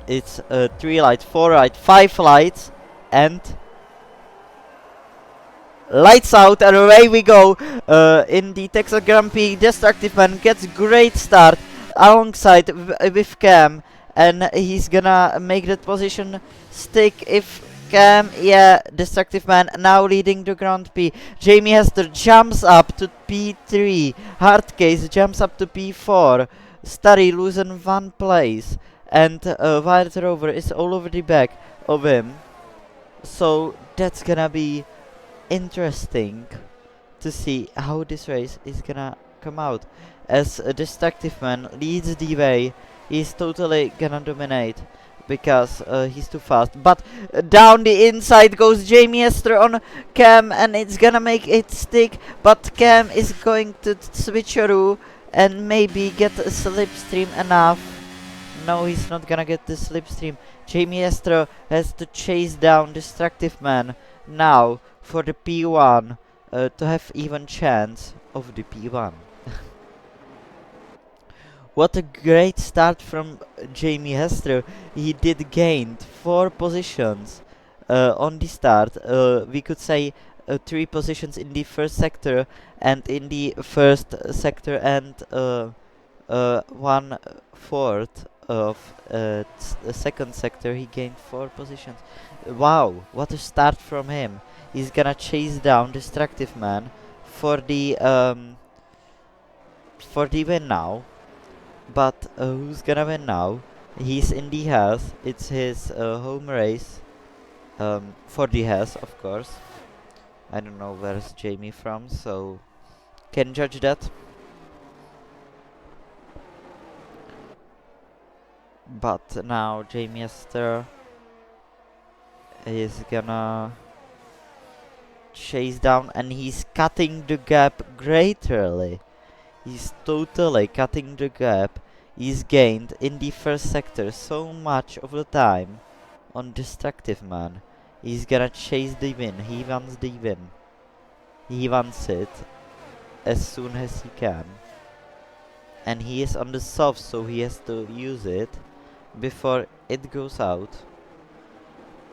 It's 3 lights, 4 lights, 5 lights, and lights out, and away we go. In the Texas Grand Prix, Destructive Man gets great start alongside with Cam, and he's gonna make that position stick if Cam, yeah, Destructive Man now leading the Grand Prix. Jamie Hester jumps up to P3, Hardcase jumps up to P4, Starry losing 1 place, and Wild Rover is all over the back of him. So that's gonna be interesting to see how this race is gonna come out. As a Destructive Man leads the way, he's totally gonna dominate because he's too fast. But down the inside goes Jamie Hester on Cam, and it's gonna make it stick. But Cam is going to switcheroo and maybe get a slipstream enough. No, he's not gonna get the slipstream. Jamie Hester has to chase down Destructive Man now for the P1 to have even chance of the P1. What a great start from Jamie Hester. He did gain 4 positions on the start. We could say 3 positions in the first sector, and in the first sector, and 1/4 of the second sector he gained 4 positions. Wow, what a start from him. He's gonna chase down Destructive Man for the win now. But who's gonna win now? He's in the house. It's his home race. For the house, of course. I don't know where's Jamie from, so can judge that. But now Jamie Hester is gonna chase down, and he's cutting the gap greatly. He's totally cutting the gap. He's gained in the first sector so much of the time on Destructive Man. He's gonna chase the win. He wants the win. He wants it as soon as he can. and he is on the soft, so he has to use it before it goes out.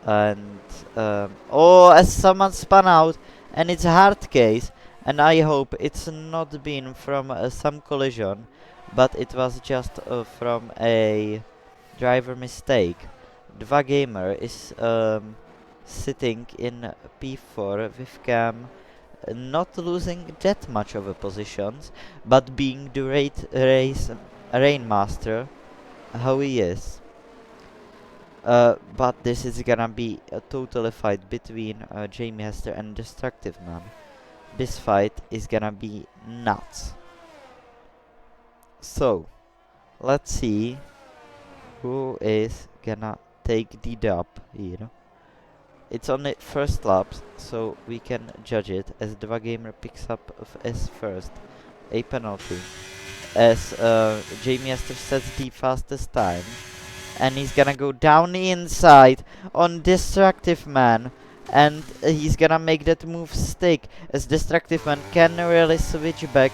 And oh, as someone spun out, and it's a hard case, and I hope it's not been from some collision, but it was just from a driver mistake. Dva Gamer is sitting in P4 with Cam, not losing that much of a positions, but being the race rainmaster, how he is. But this is gonna be a total fight between Jamie Hester and Destructive Man. This fight is gonna be nuts. So, let's see who is gonna take the dub here. It's on the first laps, so we can judge it as the Gamer picks up as first a penalty. As Jamie Hester sets the fastest time. And he's gonna go down the inside on Destructive Man, and he's gonna make that move stick, as Destructive Man can really switch back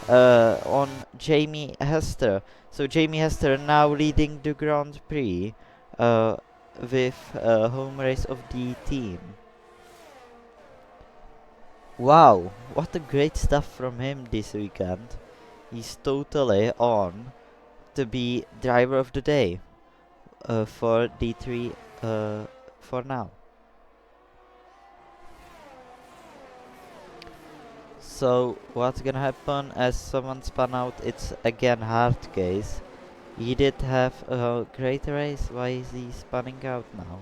on Jamie Hester. So Jamie Hester now leading the Grand Prix with home race of the team. Wow, what a great stuff from him this weekend. He's totally on to be driver of the day. For D3 for now. So what's gonna happen as someone spun out? It's again hard case. He did have a great race. Why is he spinning out now?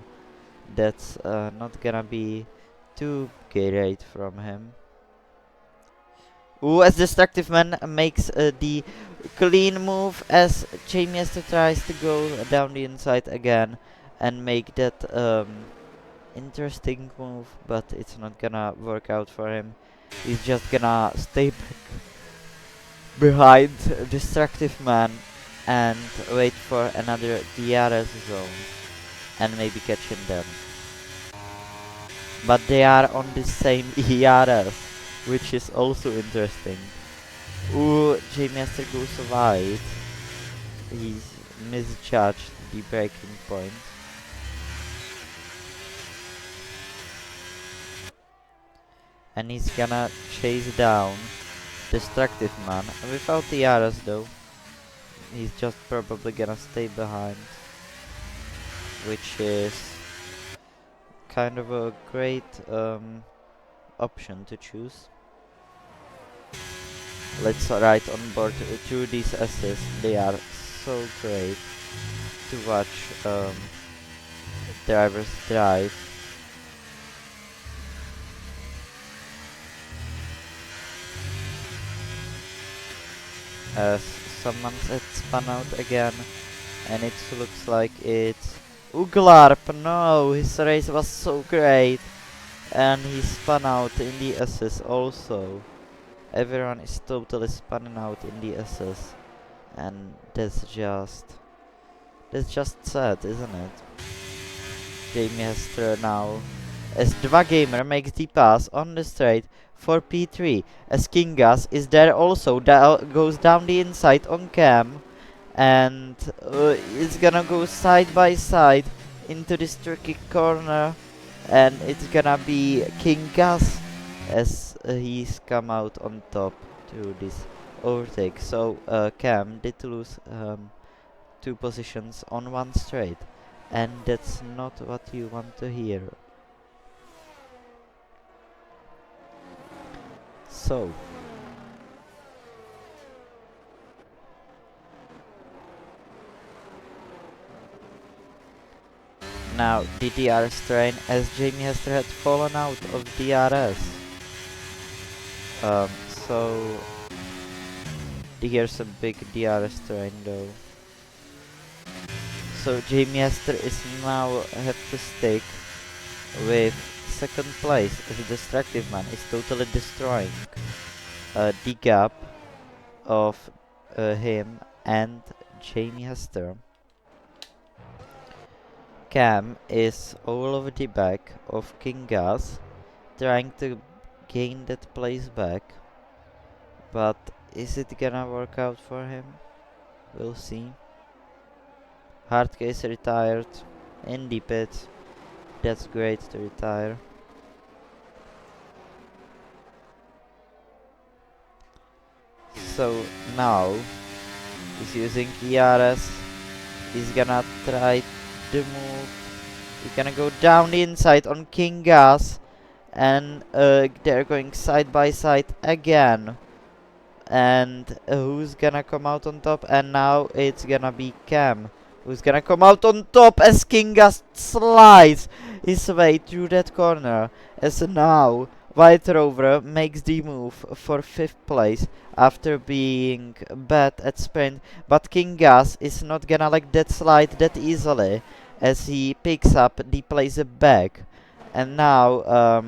That's not gonna be too great from him. Ooh, as Destructive Man makes the clean move as Jamie Hester tries to go down the inside again and make that interesting move, but it's not gonna work out for him. He's just gonna stay back behind Destructive Man and wait for another DRS zone and maybe catching them. But they are on the same ERS, which is also interesting. Ooh, Jamie Hester goes wide. He's misjudged the braking point. And he's gonna chase down Destructive Man without the arrows though. He's just probably gonna stay behind, which is kind of a great option to choose. Let's ride on board through these assists. They are so great to watch drivers drive. As someone's spun out again, and it looks like it's Uglarp. No, his race was so great, and he spun out in the assist also. Everyone is totally spunning out in the SS, and that's just sad, isn't it? Jamie Hester now, as Dva Gamer makes the pass on the straight for P3, as Kingas is there also, goes down the inside on Cam, and it's gonna go side by side into this tricky corner, and it's gonna be Kingas as he's come out on top to this overtake. So Cam did lose 2 positions on one straight, and that's not what you want to hear. So now the DRS train, as Jamie Hester had fallen out of DRS. So here's a big DRS train though. So Jamie Hester is now have to stick with second place, as a Destructive Man is totally destroying the gap of him and Jamie Hester. Cam is all over the back of Kingas, trying to gain that place back, but is it gonna work out for him? We'll see. Hardcase retired in the pit. That's great to retire. So now he's using ERS. He's gonna try the move. He's gonna go down the inside on King Gas, and they're going side by side again. And who's gonna come out on top? And now it's gonna be Cam who's gonna come out on top as King Gas slides his way through that corner. As now White Rover makes the move for 5th place after being bad at sprint, but King Gas is not gonna like that slide that easily as he picks up the place back. And now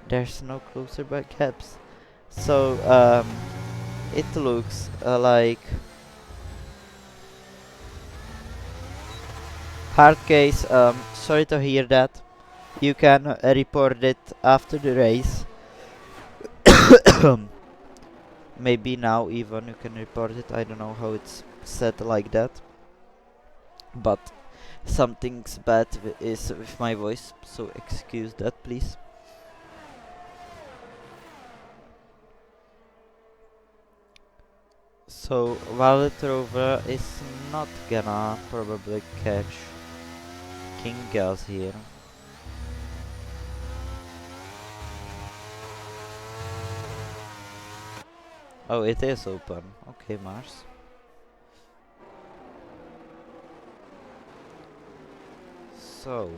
there's no closer back gaps. So it looks like hard case. Sorry to hear that. You can report it after the race. Maybe now even you can report it. I don't know how it's said like that. But something's bad is with my voice, so excuse that please. So Violet Rover is not gonna probably catch King Gas here. Oh, it is open. Okay, Mars. So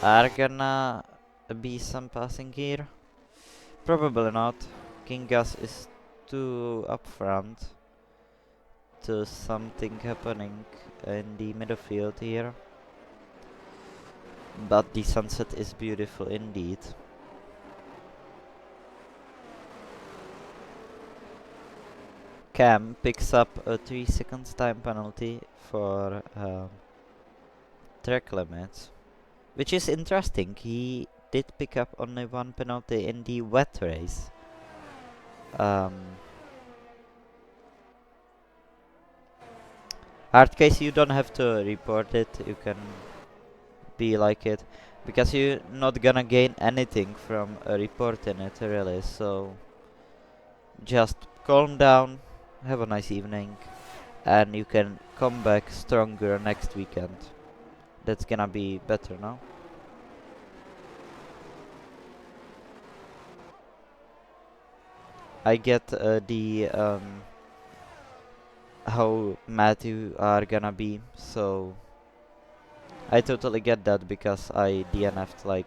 are gonna be some passing here? Probably not. King Gas is too up front to something happening in the midfield here. But the sunset is beautiful indeed. Cam picks up a 3 seconds time penalty for track limits, which is interesting. He did pick up only 1 penalty in the wet race. Hard case, you don't have to report it, you can be like it, because you're not gonna gain anything from reporting it really, so just calm down, have a nice evening, and you can come back stronger next weekend. That's gonna be better now. I get the how mad you are gonna be, so I totally get that because I DNF'd like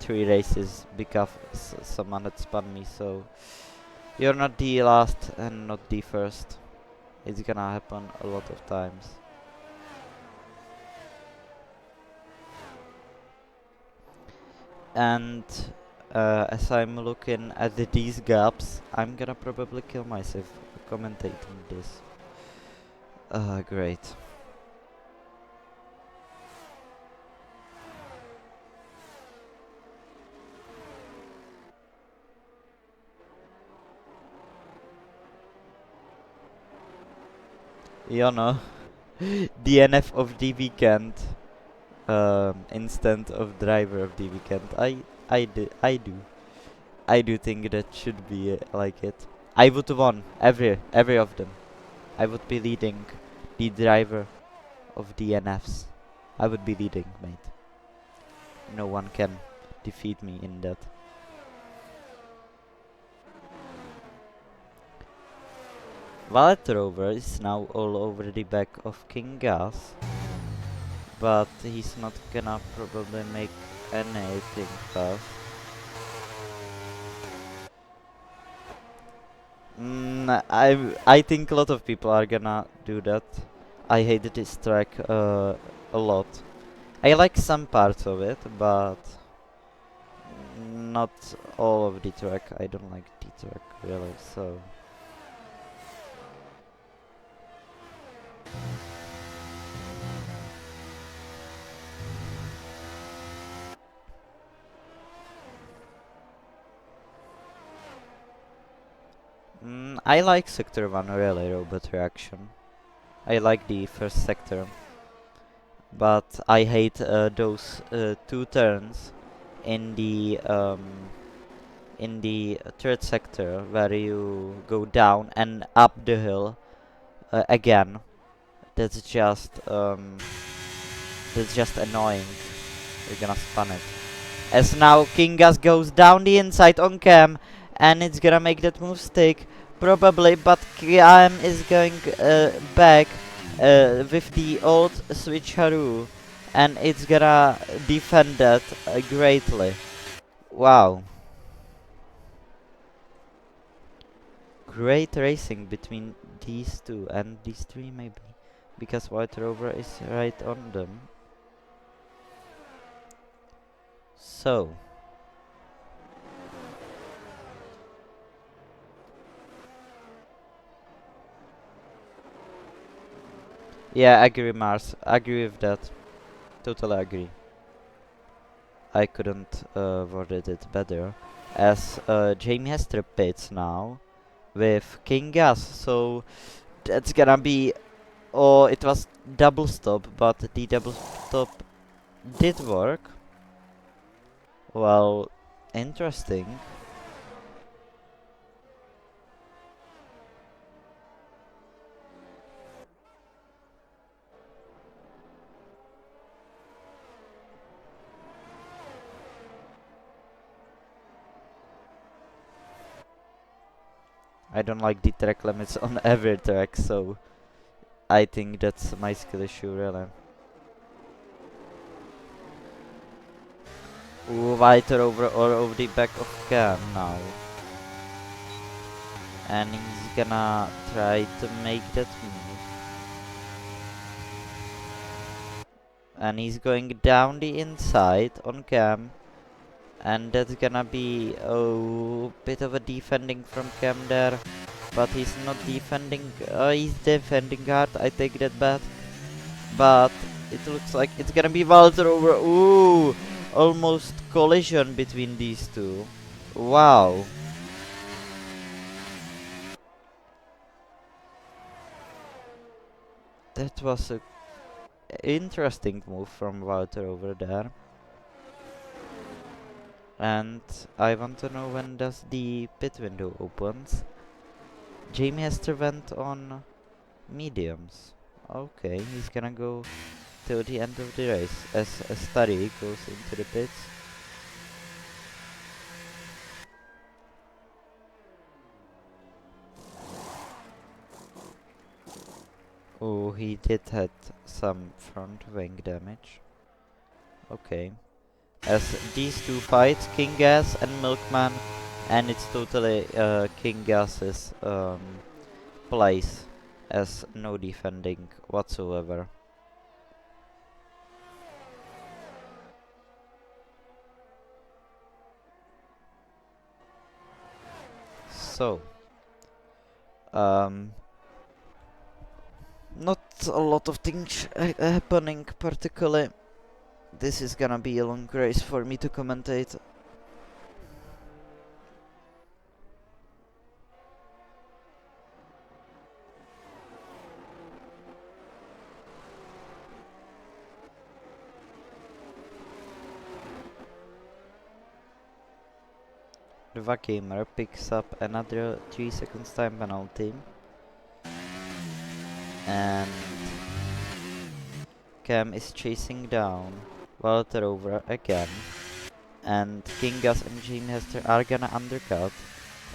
3 races because someone had spun me, so you're not the last and not the first. It's gonna happen a lot of times. And as I'm looking at these gaps, I'm gonna probably kill myself commentating this. Great. You know, DNF of the weekend, instead of driver of the weekend. I do think that should be like it. I would won every of them. I would be leading the driver of DNFs. I would be leading, mate. No one can defeat me in that. Valet Rover is now all over the back of King Gas, but he's not gonna probably make anything fast. I think a lot of people are gonna do that. I hate this track a lot. I like some parts of it, but not all of the track. I don't like the track really, so. I like Sector 1 really, robot reaction. I like the first sector. But I hate those 2 turns in the third sector where you go down and up the hill again. That's just annoying. You're gonna spun it. As now King Gas goes down the inside on Cam, and it's gonna make that move stick probably, but Cam is going back with the old switcheroo, and it's gonna defend that greatly. Wow. Great racing between these two and these three maybe, because White Rover is right on them. So yeah, agree Mars, agree with that, totally agree. I couldn't worded it better. As Jamie Hester pits now with King Gas, so that's gonna be, oh, it was double stop, but the double stop did work. Well, interesting. I don't like the track limits on every track, so I think that's my skill issue really. Ooh, Whiter over the back of Cam now. And he's gonna try to make that move. And he's going down the inside on Cam. And that's gonna be a bit of a defending from Cam there. But he's not defending, he's defending hard, I take that back. But it looks like it's gonna be Walter over, ooh! Almost collision between these two. Wow. That was a interesting move from Walter over there. And I want to know when does the pit window opens. Jamie Hester went on mediums. Okay, he's gonna go till the end of the race as Study goes into the pits. Oh, he did had some front wing damage. Okay. As these two fight, King Gas and Milkman, and it's totally King Gas's place, as no defending whatsoever. So, not a lot of things happening particularly. This is gonna be a long race for me to commentate. The Vacamer picks up another 3 seconds time penalty. And Cam is chasing down Walter over again. And King Gas and Jamie Hester are gonna undercut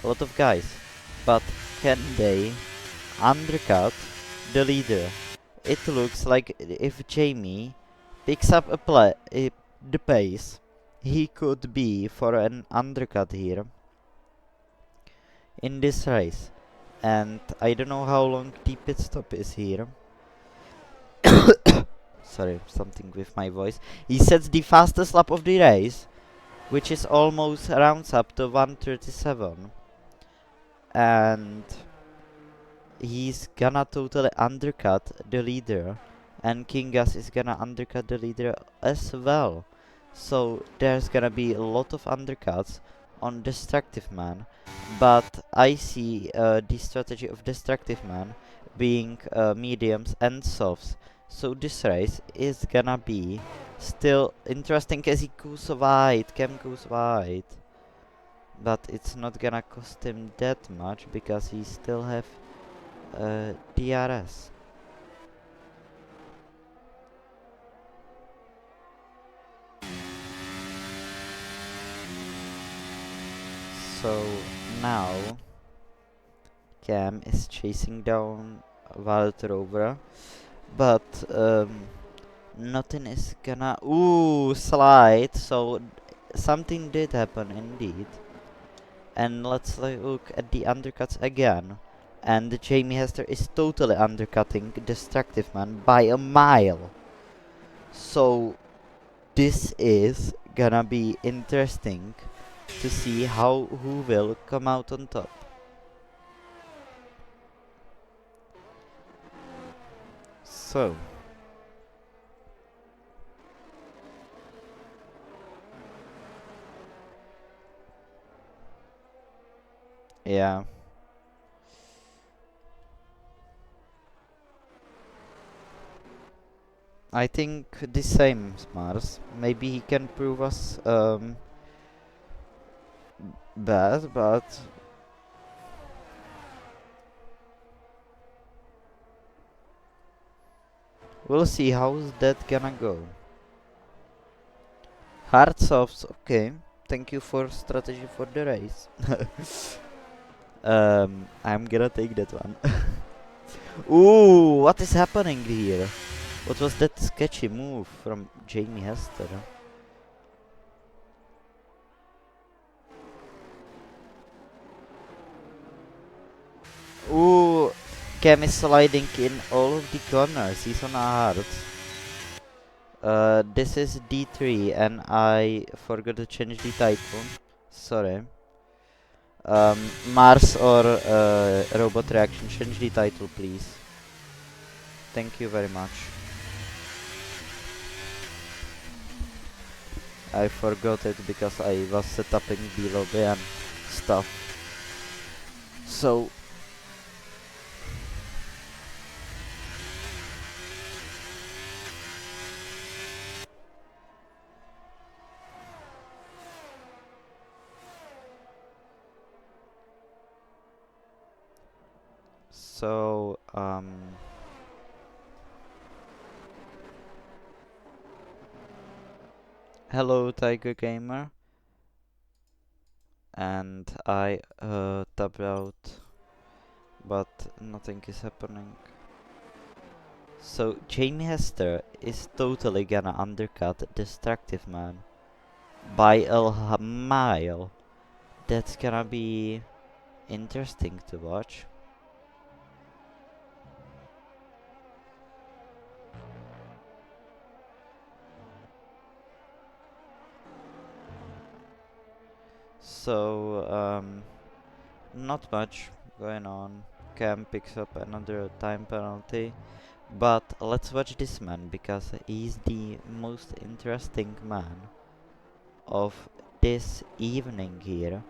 a lot of guys. But can they undercut the leader? It looks like if Jamie picks up the pace, he could be for an undercut here in this race. And I don't know how long the pit stop is here. Sorry, something with my voice. He sets the fastest lap of the race, which is almost rounds up to 1:37. And he's gonna totally undercut the leader. And King Gas is gonna undercut the leader as well. So there's gonna be a lot of undercuts on Destructive Man, but I see the strategy of Destructive Man being mediums and softs. So this race is gonna be still interesting as he goes wide, Cam goes wide. But it's not gonna cost him that much because he still have DRS. So now Cam is chasing down Wild Rover, but nothing is gonna slide. So something did happen indeed. And let's look at the undercuts again. And Jamie Hester is totally undercutting Destructive Man by a mile. So this is gonna be interesting to see who will come out on top. So yeah, I think the same Mars. Maybe he can prove us bad, but we'll see how's that gonna go. Hard softs, okay. Thank you for strategy for the race. I'm gonna take that one. Ooh, what is happening here? What was that sketchy move from Jamie Hester? Ooh, Cam is sliding in all of the corners. He's on a hard. This is D3 and I forgot to change the title. Sorry. Mars or Robot Reaction, change the title please. Thank you very much. I forgot it because I was setuping the lobby and stuff. So hello Tiger Gamer, and I tapped out, but nothing is happening. So Jamie Hester is totally gonna undercut Destructive Man by a mile. That's gonna be interesting to watch. So not much going on. Cam picks up another time penalty. But let's watch this man because he's the most interesting man of this evening here.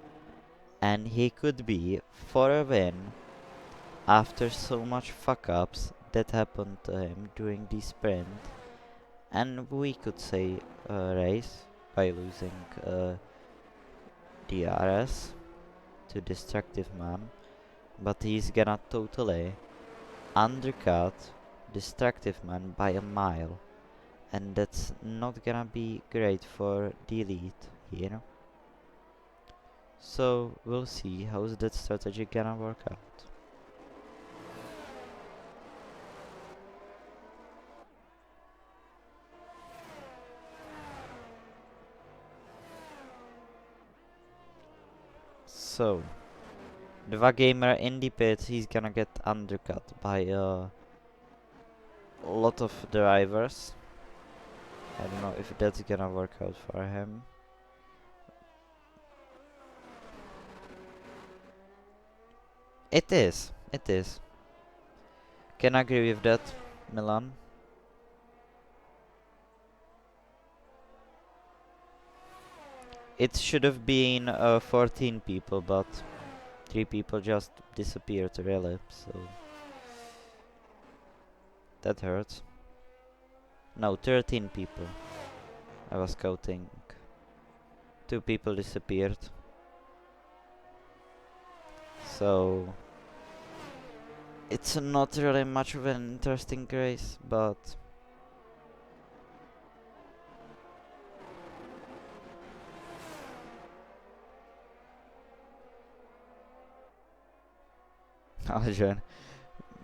And he could be for a win after so much fuck ups that happened to him during the sprint. And we could say race by losing DRS to Destructive Man. But he's gonna totally undercut Destructive Man by a mile. And that's not gonna be great for the elite here. So we'll see how's that strategy gonna work out. So the Gamer in the pits, he's gonna get undercut by a lot of drivers. I don't know if that's gonna work out for him. It is. It is. Can agree with that, Milan. it should have been 14 people, but 3 people just disappeared really, so that hurts. No, 13 people. I was counting. 2 people disappeared. So it's not really much of an interesting race, but Arjun.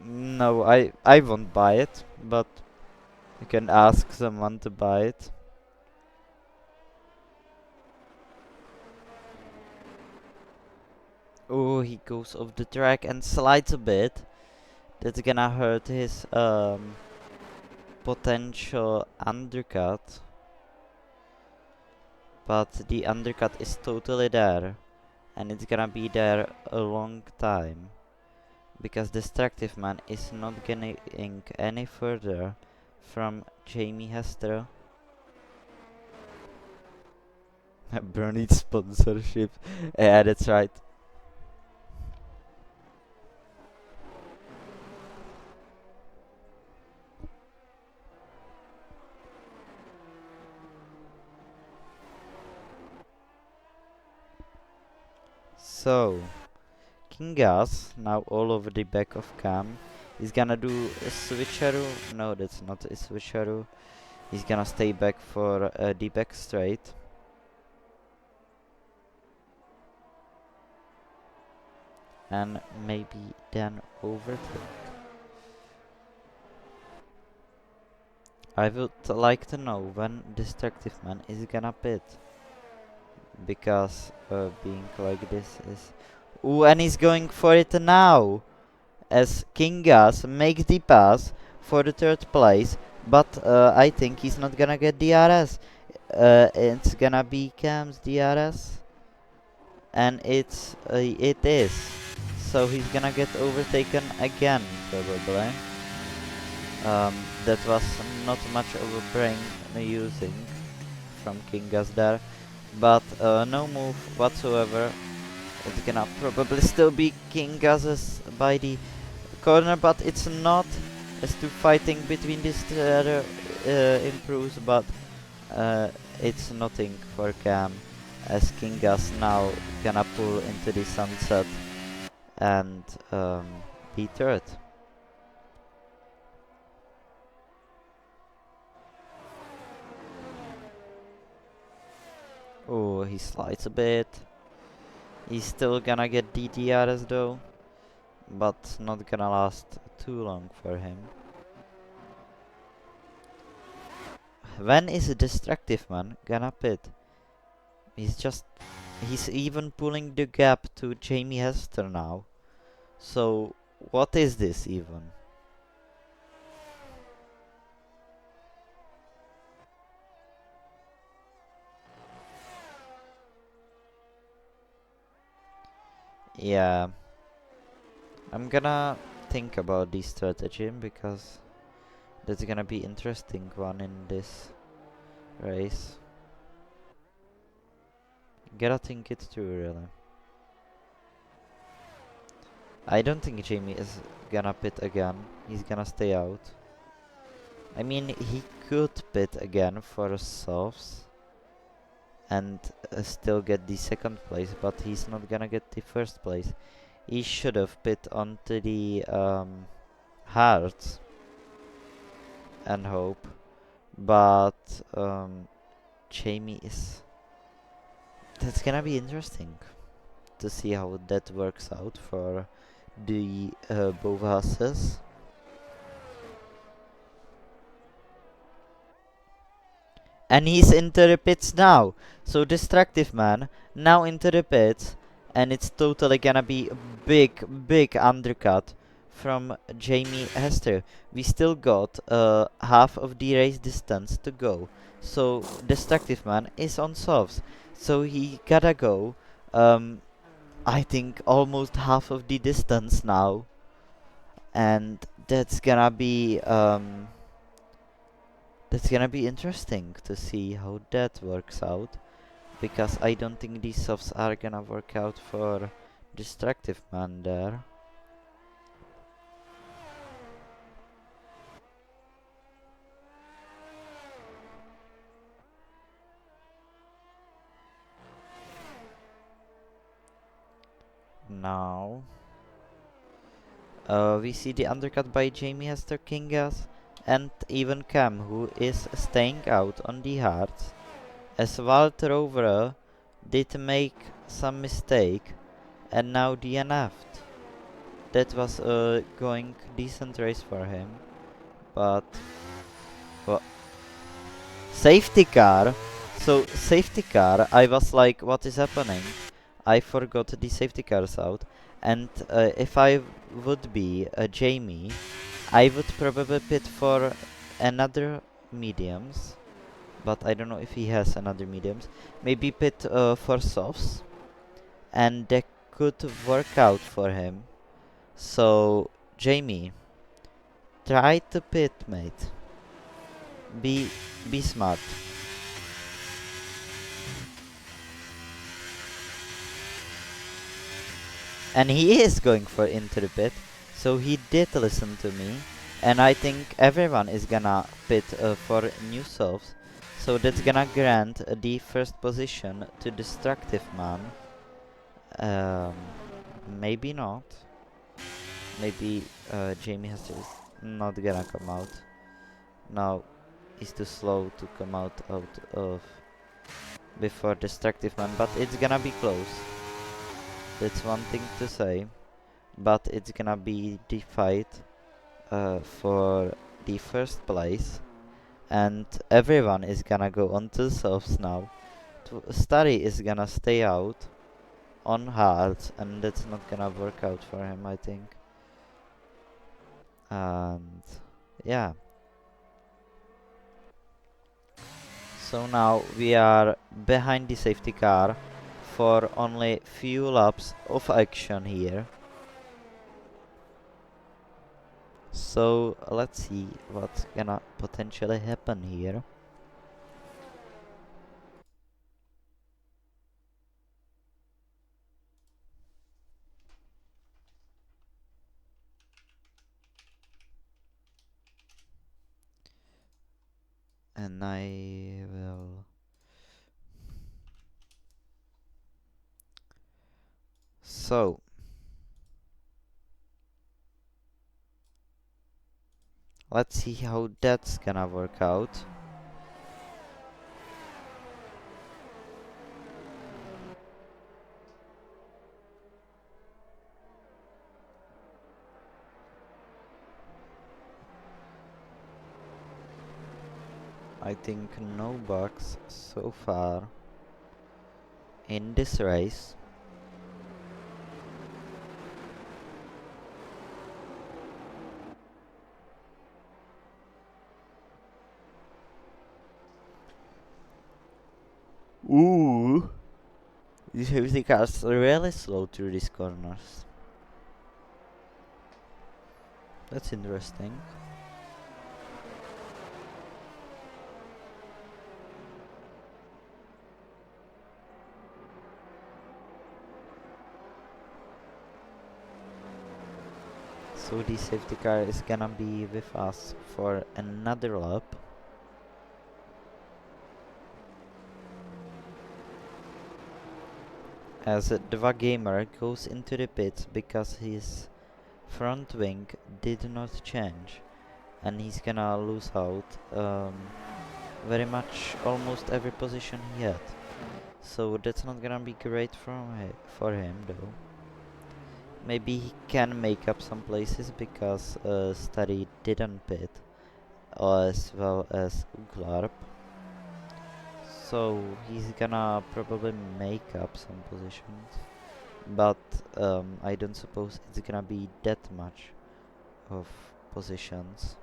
No, I won't buy it, but you can ask someone to buy it. Oh, he goes off the track and slides a bit. That's gonna hurt his potential undercut. But the undercut is totally there, and it's gonna be there a long time. Because Destructive Man is not getting any further from Jamie Hester. Bernie sponsorship. Yeah, that's right. So, Kingas, now all over the back of Cam. He's gonna do a switcheroo. No, that's not a switcheroo. He's gonna stay back for the back straight. And maybe then overtake. I would like to know when Destructive Man is gonna pit. Because being like this is... Ooh, and he's going for it now! As Kingas makes the pass for the 3rd place, but I think he's not gonna get DRS. It's gonna be Cam's DRS, and it is. So he's gonna get overtaken again, probably. That was not much of a brain using from Kingas there, but no move whatsoever. It's gonna probably still be Kingas's by the corner, but it's not, as to fighting between these two improves, but it's nothing for Cam, as Kingas now gonna pull into the sunset and be 3rd. Oh, he slides a bit. He's still gonna get DDRs though, but not gonna last too long for him. When is a Destructive Man gonna pit? He's even pulling the gap to Jamie Hester now. So, what is this even? Yeah, I'm gonna think about this strategy because that's gonna be interesting one in this race. Gotta think it through really. I don't think Jamie is gonna pit again. He's gonna stay out. I mean, he could pit again for softs and still get the 2nd place, but he's not gonna get the 1st place. He should have pit onto the hards and hope, but Jamie is... That's gonna be interesting to see how that works out for the both houses. And he's into the pits now. So Destructive Man now into the pits, and it's totally gonna be a big undercut from Jamie Hester. We still got half of the race distance to go. So Destructive Man is on softs. So he gotta go I think almost half of the distance now. And that's gonna be interesting to see how that works out. because I don't think these softs are gonna work out for Destructive Man there. Now we see the undercut by Jamie Hester Kingas and even Cam, who is staying out on the hards, as Walter Rovere did make some mistake and now DNF'd. That was a going decent race for him, but well, safety car. So safety car, I was like, what is happening? I forgot the safety cars out, and if I would be Jamie, I would probably pit for another mediums, but I don't know if he has another mediums. Maybe pit for softs, and that could work out for him. So Jamie, try to pit, mate. Be smart. And he is going for into the pit, so he did listen to me, and I think everyone is gonna pit for new softs, so that's gonna grant the first position to Destructive Man. Um, maybe not. Maybe Jamie has to is not gonna come out. No, he's too slow to come out of before Destructive Man, but it's gonna be close. That's one thing to say, but it's gonna be the fight for the first place, and everyone is gonna go on to the softs now. Starry is gonna stay out on hard, and that's not gonna work out for him, I think. And yeah. So now we are behind the safety car for only few laps of action here. So let's see what's gonna potentially happen here. And I will... So... let's see how that's gonna work out. I think no bugs so far in this race. Ooh! These safety cars are really slow through these corners. That's interesting. So the safety car is gonna be with us for another lap. As the gamer goes into the pits because his front wing did not change, and he's gonna lose out very much almost every position he had. So that's not gonna be great for him though. Maybe he can make up some places because Study didn't pit as well as Uglarp. So he's gonna probably make up some positions, but I don't suppose it's gonna be that much of positions.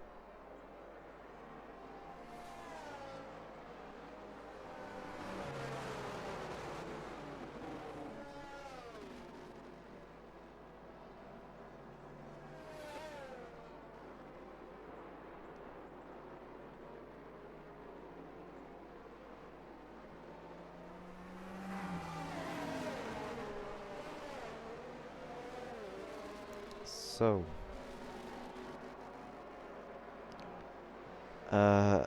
So,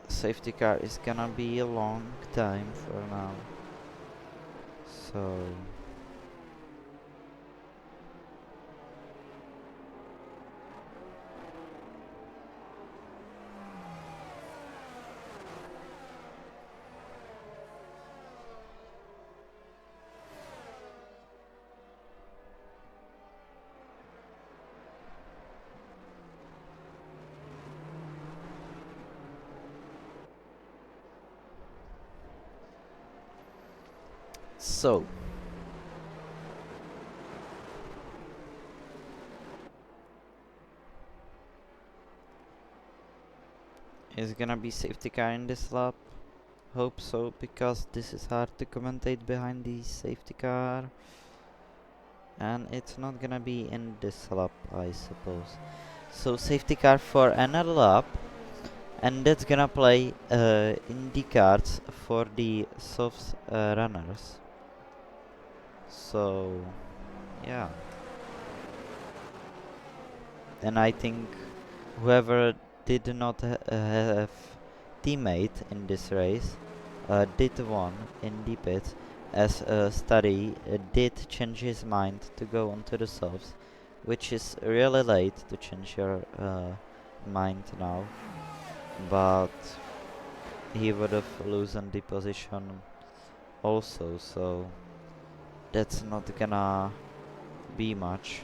safety car is gonna be a long time for now. So, so is gonna be safety car in this lap? Hope so, because this is hard to commentate behind the safety car. And it's not gonna be in this lap, I suppose. So safety car for another lap, and that's gonna play in the cards for the soft runners. So yeah, and I think whoever did not have teammate in this race did won in the pits, as Study did change his mind to go onto the softs, which is really late to change your mind now, but he would have loosened the position also, so that's not gonna be much.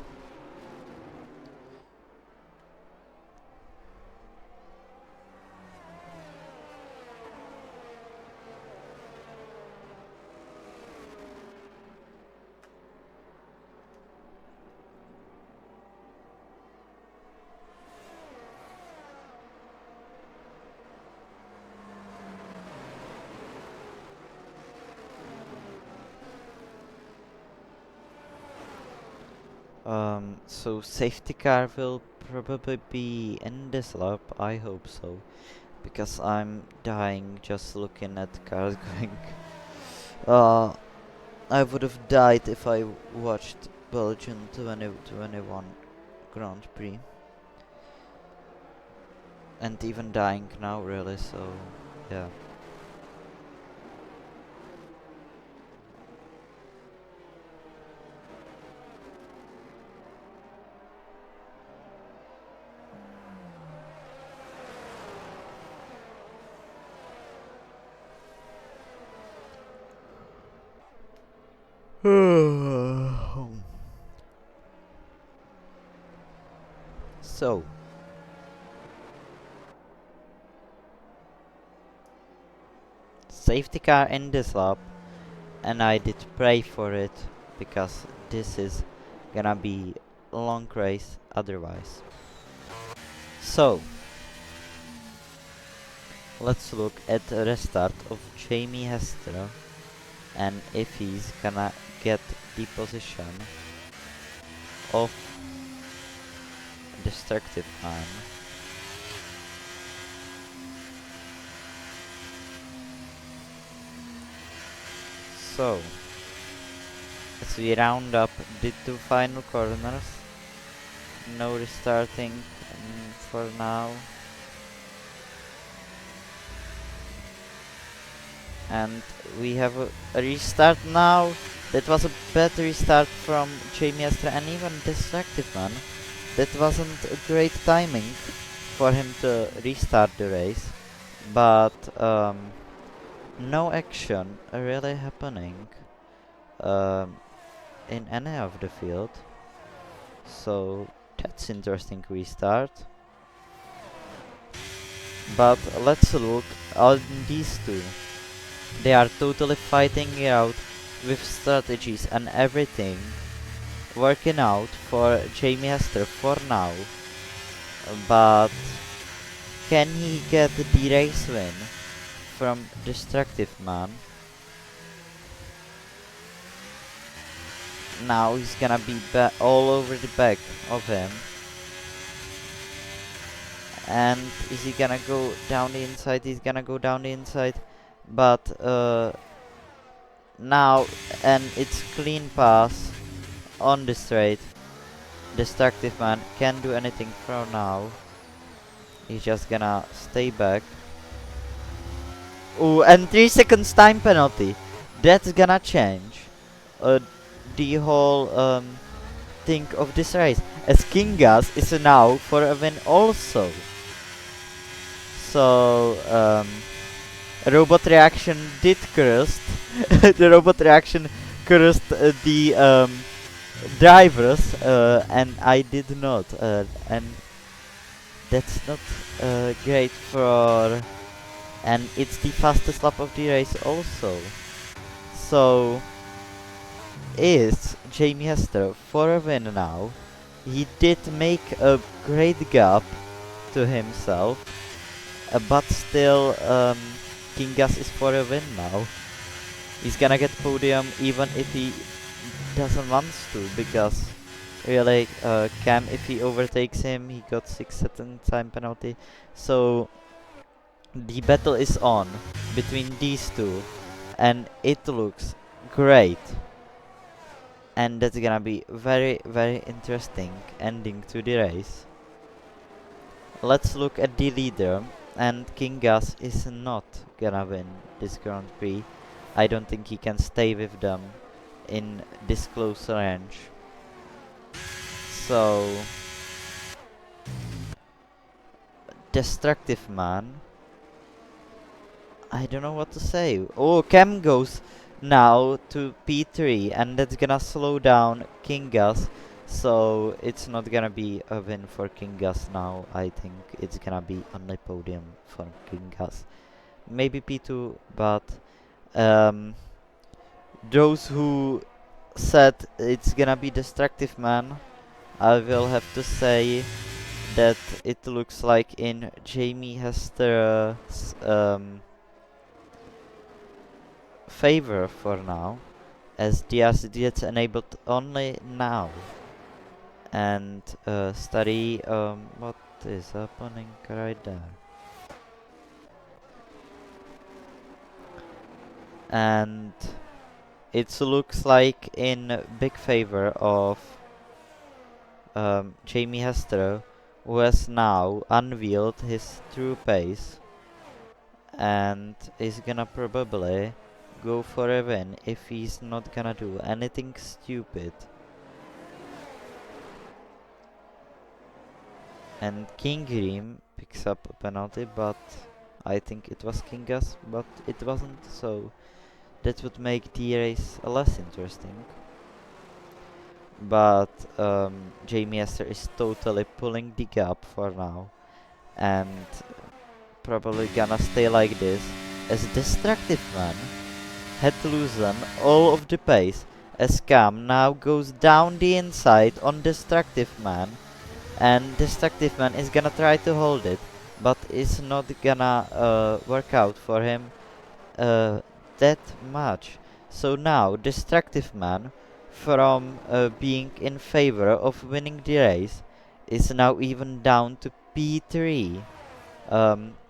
So safety car will probably be in this lap, I hope so, because I'm dying just looking at cars going. I would have died if I watched Belgian 2021 Grand Prix, and even dying now really, so yeah. So, safety car in this lap, and I did pray for it, because this is gonna be a long race otherwise. So, let's look at the restart of Jamie Hester, and if he's gonna get the position of destructive man. So, as we round up the two final corners, no restarting for now. And we have a restart now. That was a bad restart from Jamie Astra, and even Destructive Man. That wasn't a great timing for him to restart the race, but no action really happening in any of the field. So that's interesting restart. But let's look at these two. They are totally fighting it out with strategies and everything working out for Jamie Hester for now. But can he get the race win from Destructive Man? Now he's gonna be all over the back of him. And is he gonna go down the inside? He's gonna go down the inside. But now, and it's clean pass on the straight. Destructive Man can't do anything for now. He's just gonna stay back. Oh, and 3 seconds time penalty. That's gonna change uh, the whole thing of this race. As Kingas is now for a win also. So, robot reaction did cursed. The robot reaction cursed the drivers, and I did not. And that's not great for. And it's the fastest lap of the race also. So, is Jamie Hester for a win now? He did make a great gap to himself, but still Kingas is for a win now. He's gonna get podium even if he doesn't want to, because really Cam, if he overtakes him, he got 6 second time penalty. So the battle is on between these two, and it looks great. And that's gonna be very, very interesting ending to the race. Let's look at the leader, and Kingas is not gonna win this Grand Prix. I don't think he can stay with them in this close range. So, Destructive Man, I don't know what to say. Oh, Cam goes now to P3, and that's gonna slow down Kingas. So it's not gonna be a win for Kingas now. I think it's gonna be on the podium for Kingas. Maybe P2, but those who said it's gonna be Destructive Man, I will have to say that it looks like in Jamie Hester's favor for now, as the RC gets enabled only now. And study what is happening right there. And it looks like in big favor of Jamie Hester, who has now unveiled his true pace and is gonna probably go for a win if he's not gonna do anything stupid. And King Grim picks up a penalty, but I think it was Kingas, but it wasn't, so that would make the race less interesting. But Jamie Hester is totally pulling the gap for now, and probably gonna stay like this, as Destructive Man had loosened all of the pace, as Cam now goes down the inside on Destructive Man, and Destructive Man is gonna try to hold it, but it's not gonna work out for him that much. So now Destructive Man, from being in favor of winning the race, is now even down to P3.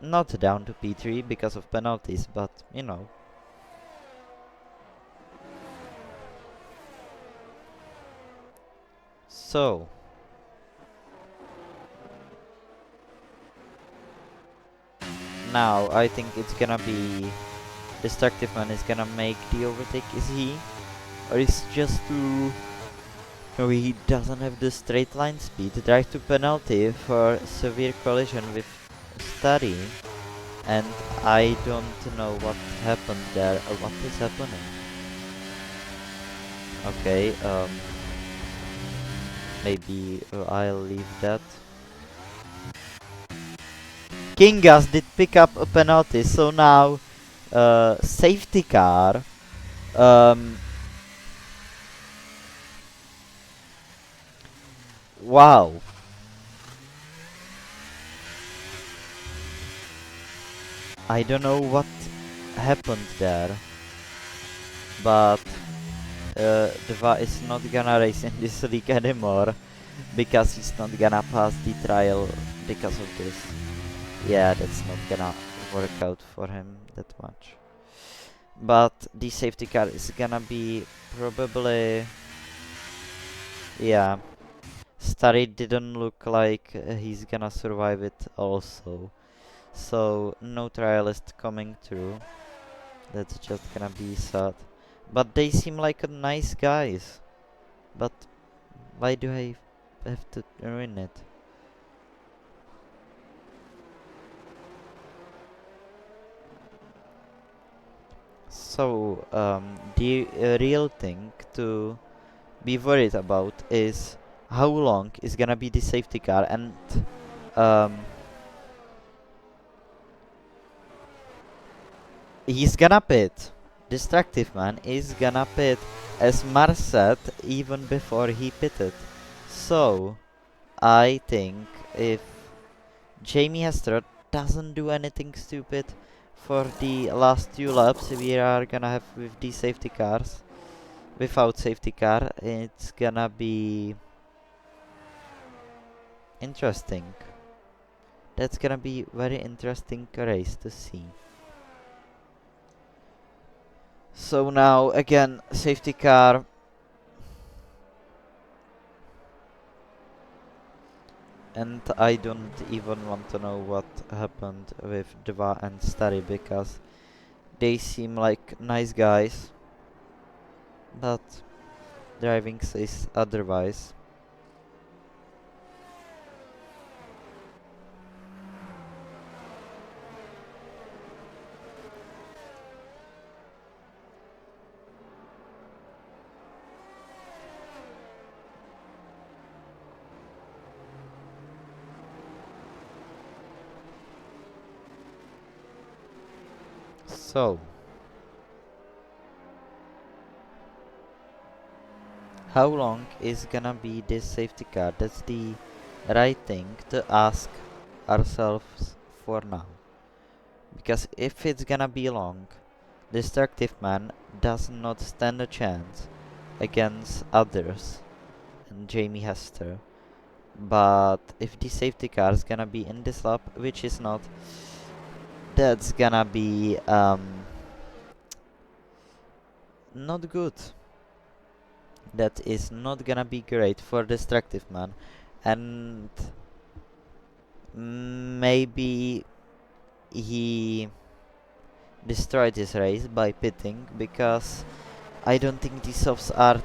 Not down to P3 because of penalties, but you know. So, now I think it's gonna be Destructive Man is gonna make the overtake. Is he? Or is just too... No, he doesn't have the straight line speed. Drive to penalty for severe collision with Study. And I don't know what happened there, or what is happening. Okay, maybe I'll leave that. Kingas did pick up a penalty, so now safety car. Wow. I don't know what happened there, but Deva is not gonna race in this league anymore because he's not gonna pass the trial because of this. Yeah, that's not gonna work out for him that much. But the safety car is gonna be probably... Yeah. Starry didn't look like he's gonna survive it also. So no trialist coming through. That's just gonna be sad. But they seem like a nice guys. But why do I have to ruin it? So the real thing to be worried about is how long is gonna be the safety car, and um, he's gonna pit. Destructive Man is gonna pit, as Mars said even before he pitted. So I think if Jamie Hester doesn't do anything stupid for the last 2 laps we are gonna have with the safety cars, without safety car, it's gonna be interesting. That's gonna be very interesting race to see. So now again safety car. And I don't even want to know what happened with Dva and Starry, because they seem like nice guys, but driving says otherwise. So, how long is gonna be this safety car? That's the right thing to ask ourselves for now. Because if it's gonna be long, Destructive Man does not stand a chance against others and Jamie Hester. But if the safety car is gonna be in this lap, which is not, that's gonna be not good. That is not gonna be great for Destructive Man, and maybe he destroyed his race by pitting, because I don't think the softs are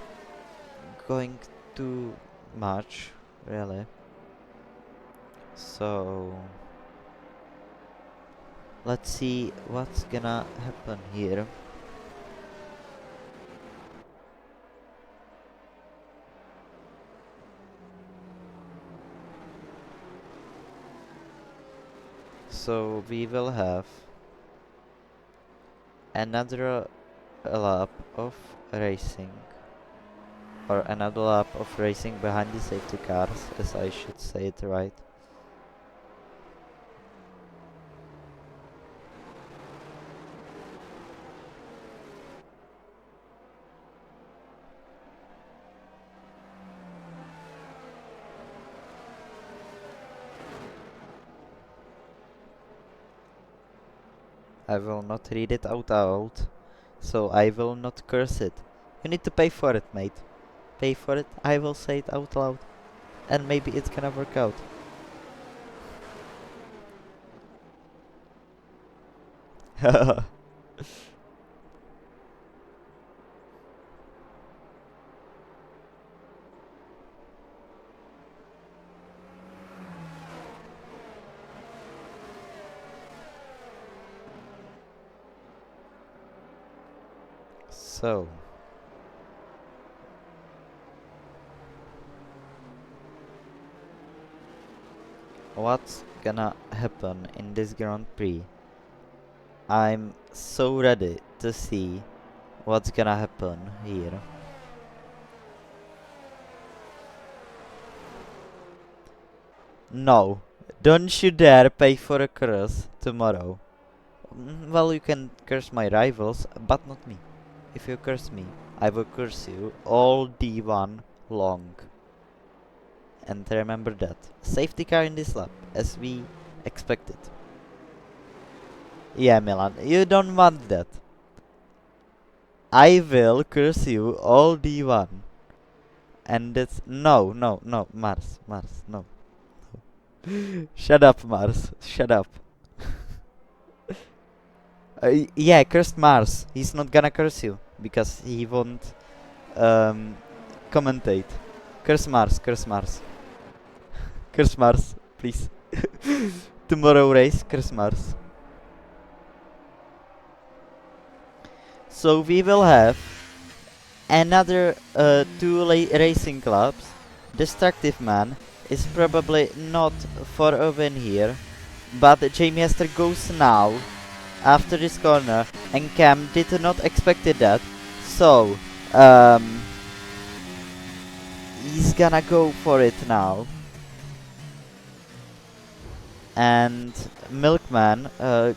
going too much, really. So let's see what's gonna happen here. So we will have another lap of racing, or another lap of racing behind the safety cars, as I should say it right. I will not read it out loud, so I will not curse it. You need to pay for it, mate. Pay for it, I will say it out loud, and maybe it's gonna work out. So, what's gonna happen in this Grand Prix? I'm so ready to see what's gonna happen here. No, don't you dare pay for a curse tomorrow. Well, you can curse my rivals, but not me. If you curse me, I will curse you all D1 long. And remember that. Safety car in this lap, as we expected. Yeah, Milan, you don't want that. I will curse you all D1. and it's no, Mars, no. Shut up, Mars, shut up. Yeah, cursed Mars. He's not gonna curse you because he won't commentate. Curse Mars, curse Mars, curse Mars, please. Tomorrow race, curse Mars. So we will have another two racing clubs. Destructive Man is probably not for a win here, but Jamie Hester goes now after this corner, and Cam did not expect that, so he's gonna go for it now. And Milkman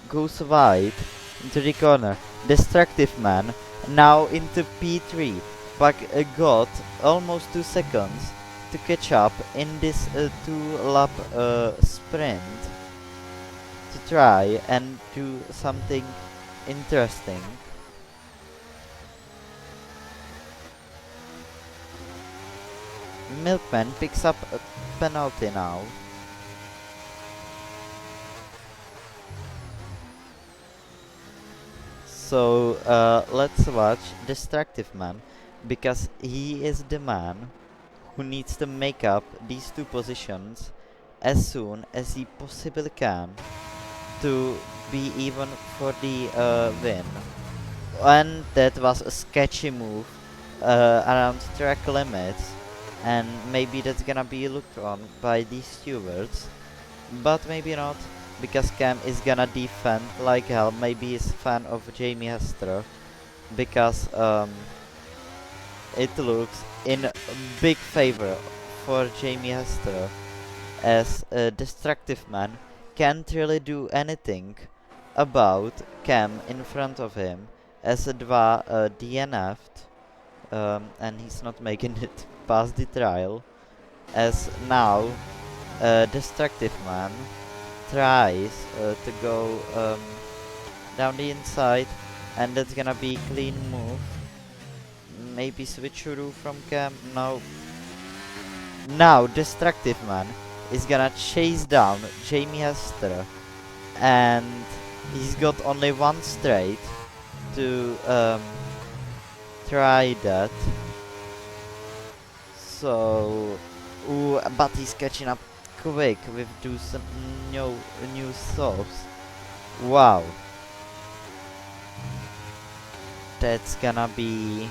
goes wide into the corner. Destructive Man now into P3, but got almost 2 seconds to catch up in this 2-lap sprint to try and do something interesting. Milkman picks up a penalty now. So let's watch Destructive Man, because he is the man who needs to make up these 2 positions as soon as he possibly can to be even for the win. And that was a sketchy move around track limits, and maybe that's gonna be looked on by the stewards, but maybe not, because Cam is gonna defend like hell. Maybe he's a fan of Jamie Hester, because it looks in big favor for Jamie Hester, as a Destructive Man can't really do anything about Cam in front of him, as Dva DNF'd, and he's not making it past the trial, as now Destructive Man tries to go down the inside, and that's gonna be clean move. Maybe switcheroo from Cam. No. Now Destructive Man is gonna chase down Jamie Hester, and he's got only 1 straight to try that. So, but he's catching up quick with those new stops. Wow, that's gonna be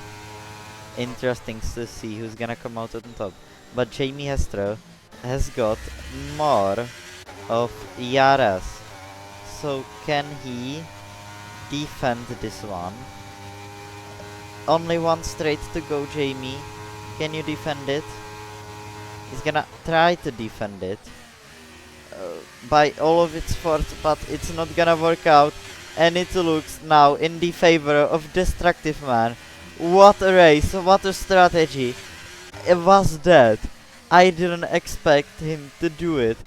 interesting to see who's gonna come out on top. But Jamie Hester has got more of Yaras, so can he defend this one? Only 1 straight to go, Jamie. Can you defend it? He's gonna try to defend it by all of its force, but it's not gonna work out, and it looks now in the favor of Destructive Man. What a race, what a strategy it was that. I didn't expect him to do it,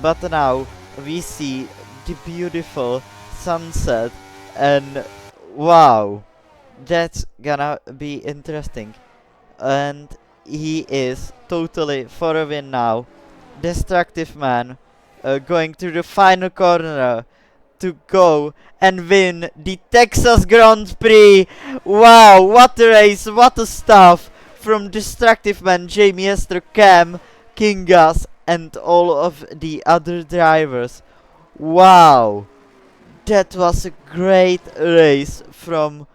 but now we see the beautiful sunset, and wow, that's gonna be interesting. And he is totally for a win now. Destructive Man going to the final corner to go and win the Texas Grand Prix. Wow, what a race, what a stuff from Destructive Man, Jamie Hester, Cam, Kingas, and all of the other drivers. Wow, that was a great race from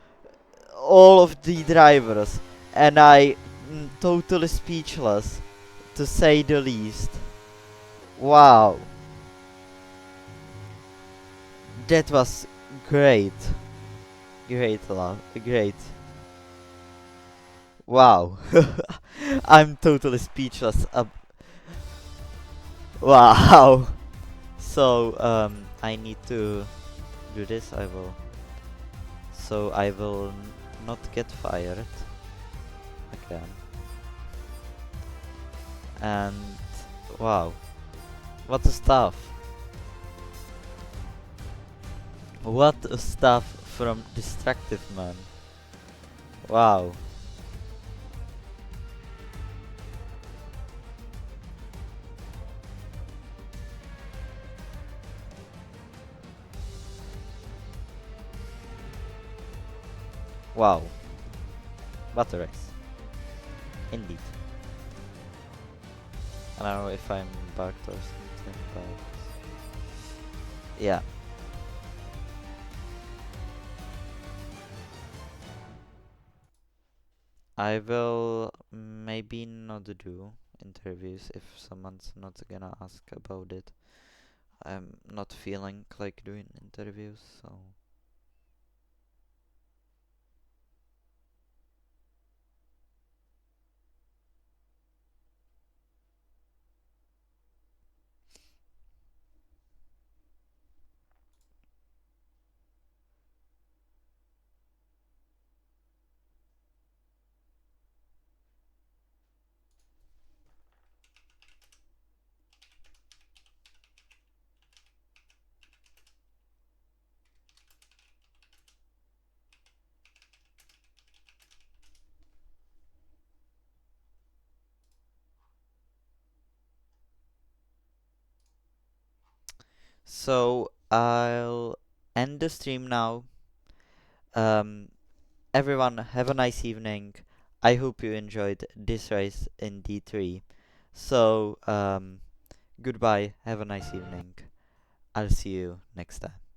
all of the drivers, and I am totally speechless, to say the least. Wow, that was great, great. Wow, I'm totally speechless. Wow. So I need to do this. I will not get fired again. And wow, what a stuff! What a stuff from Destructive Man! Wow. Wow, what a race. Indeed. I don't know if I'm bugged or something, but yeah. I will maybe not do interviews if someone's not gonna ask about it. I'm not feeling like doing interviews, so. So I'll end the stream now. Um, Everyone, have a nice evening. I hope you enjoyed this race in D3. So, goodbye. Have a nice evening. I'll see you next time.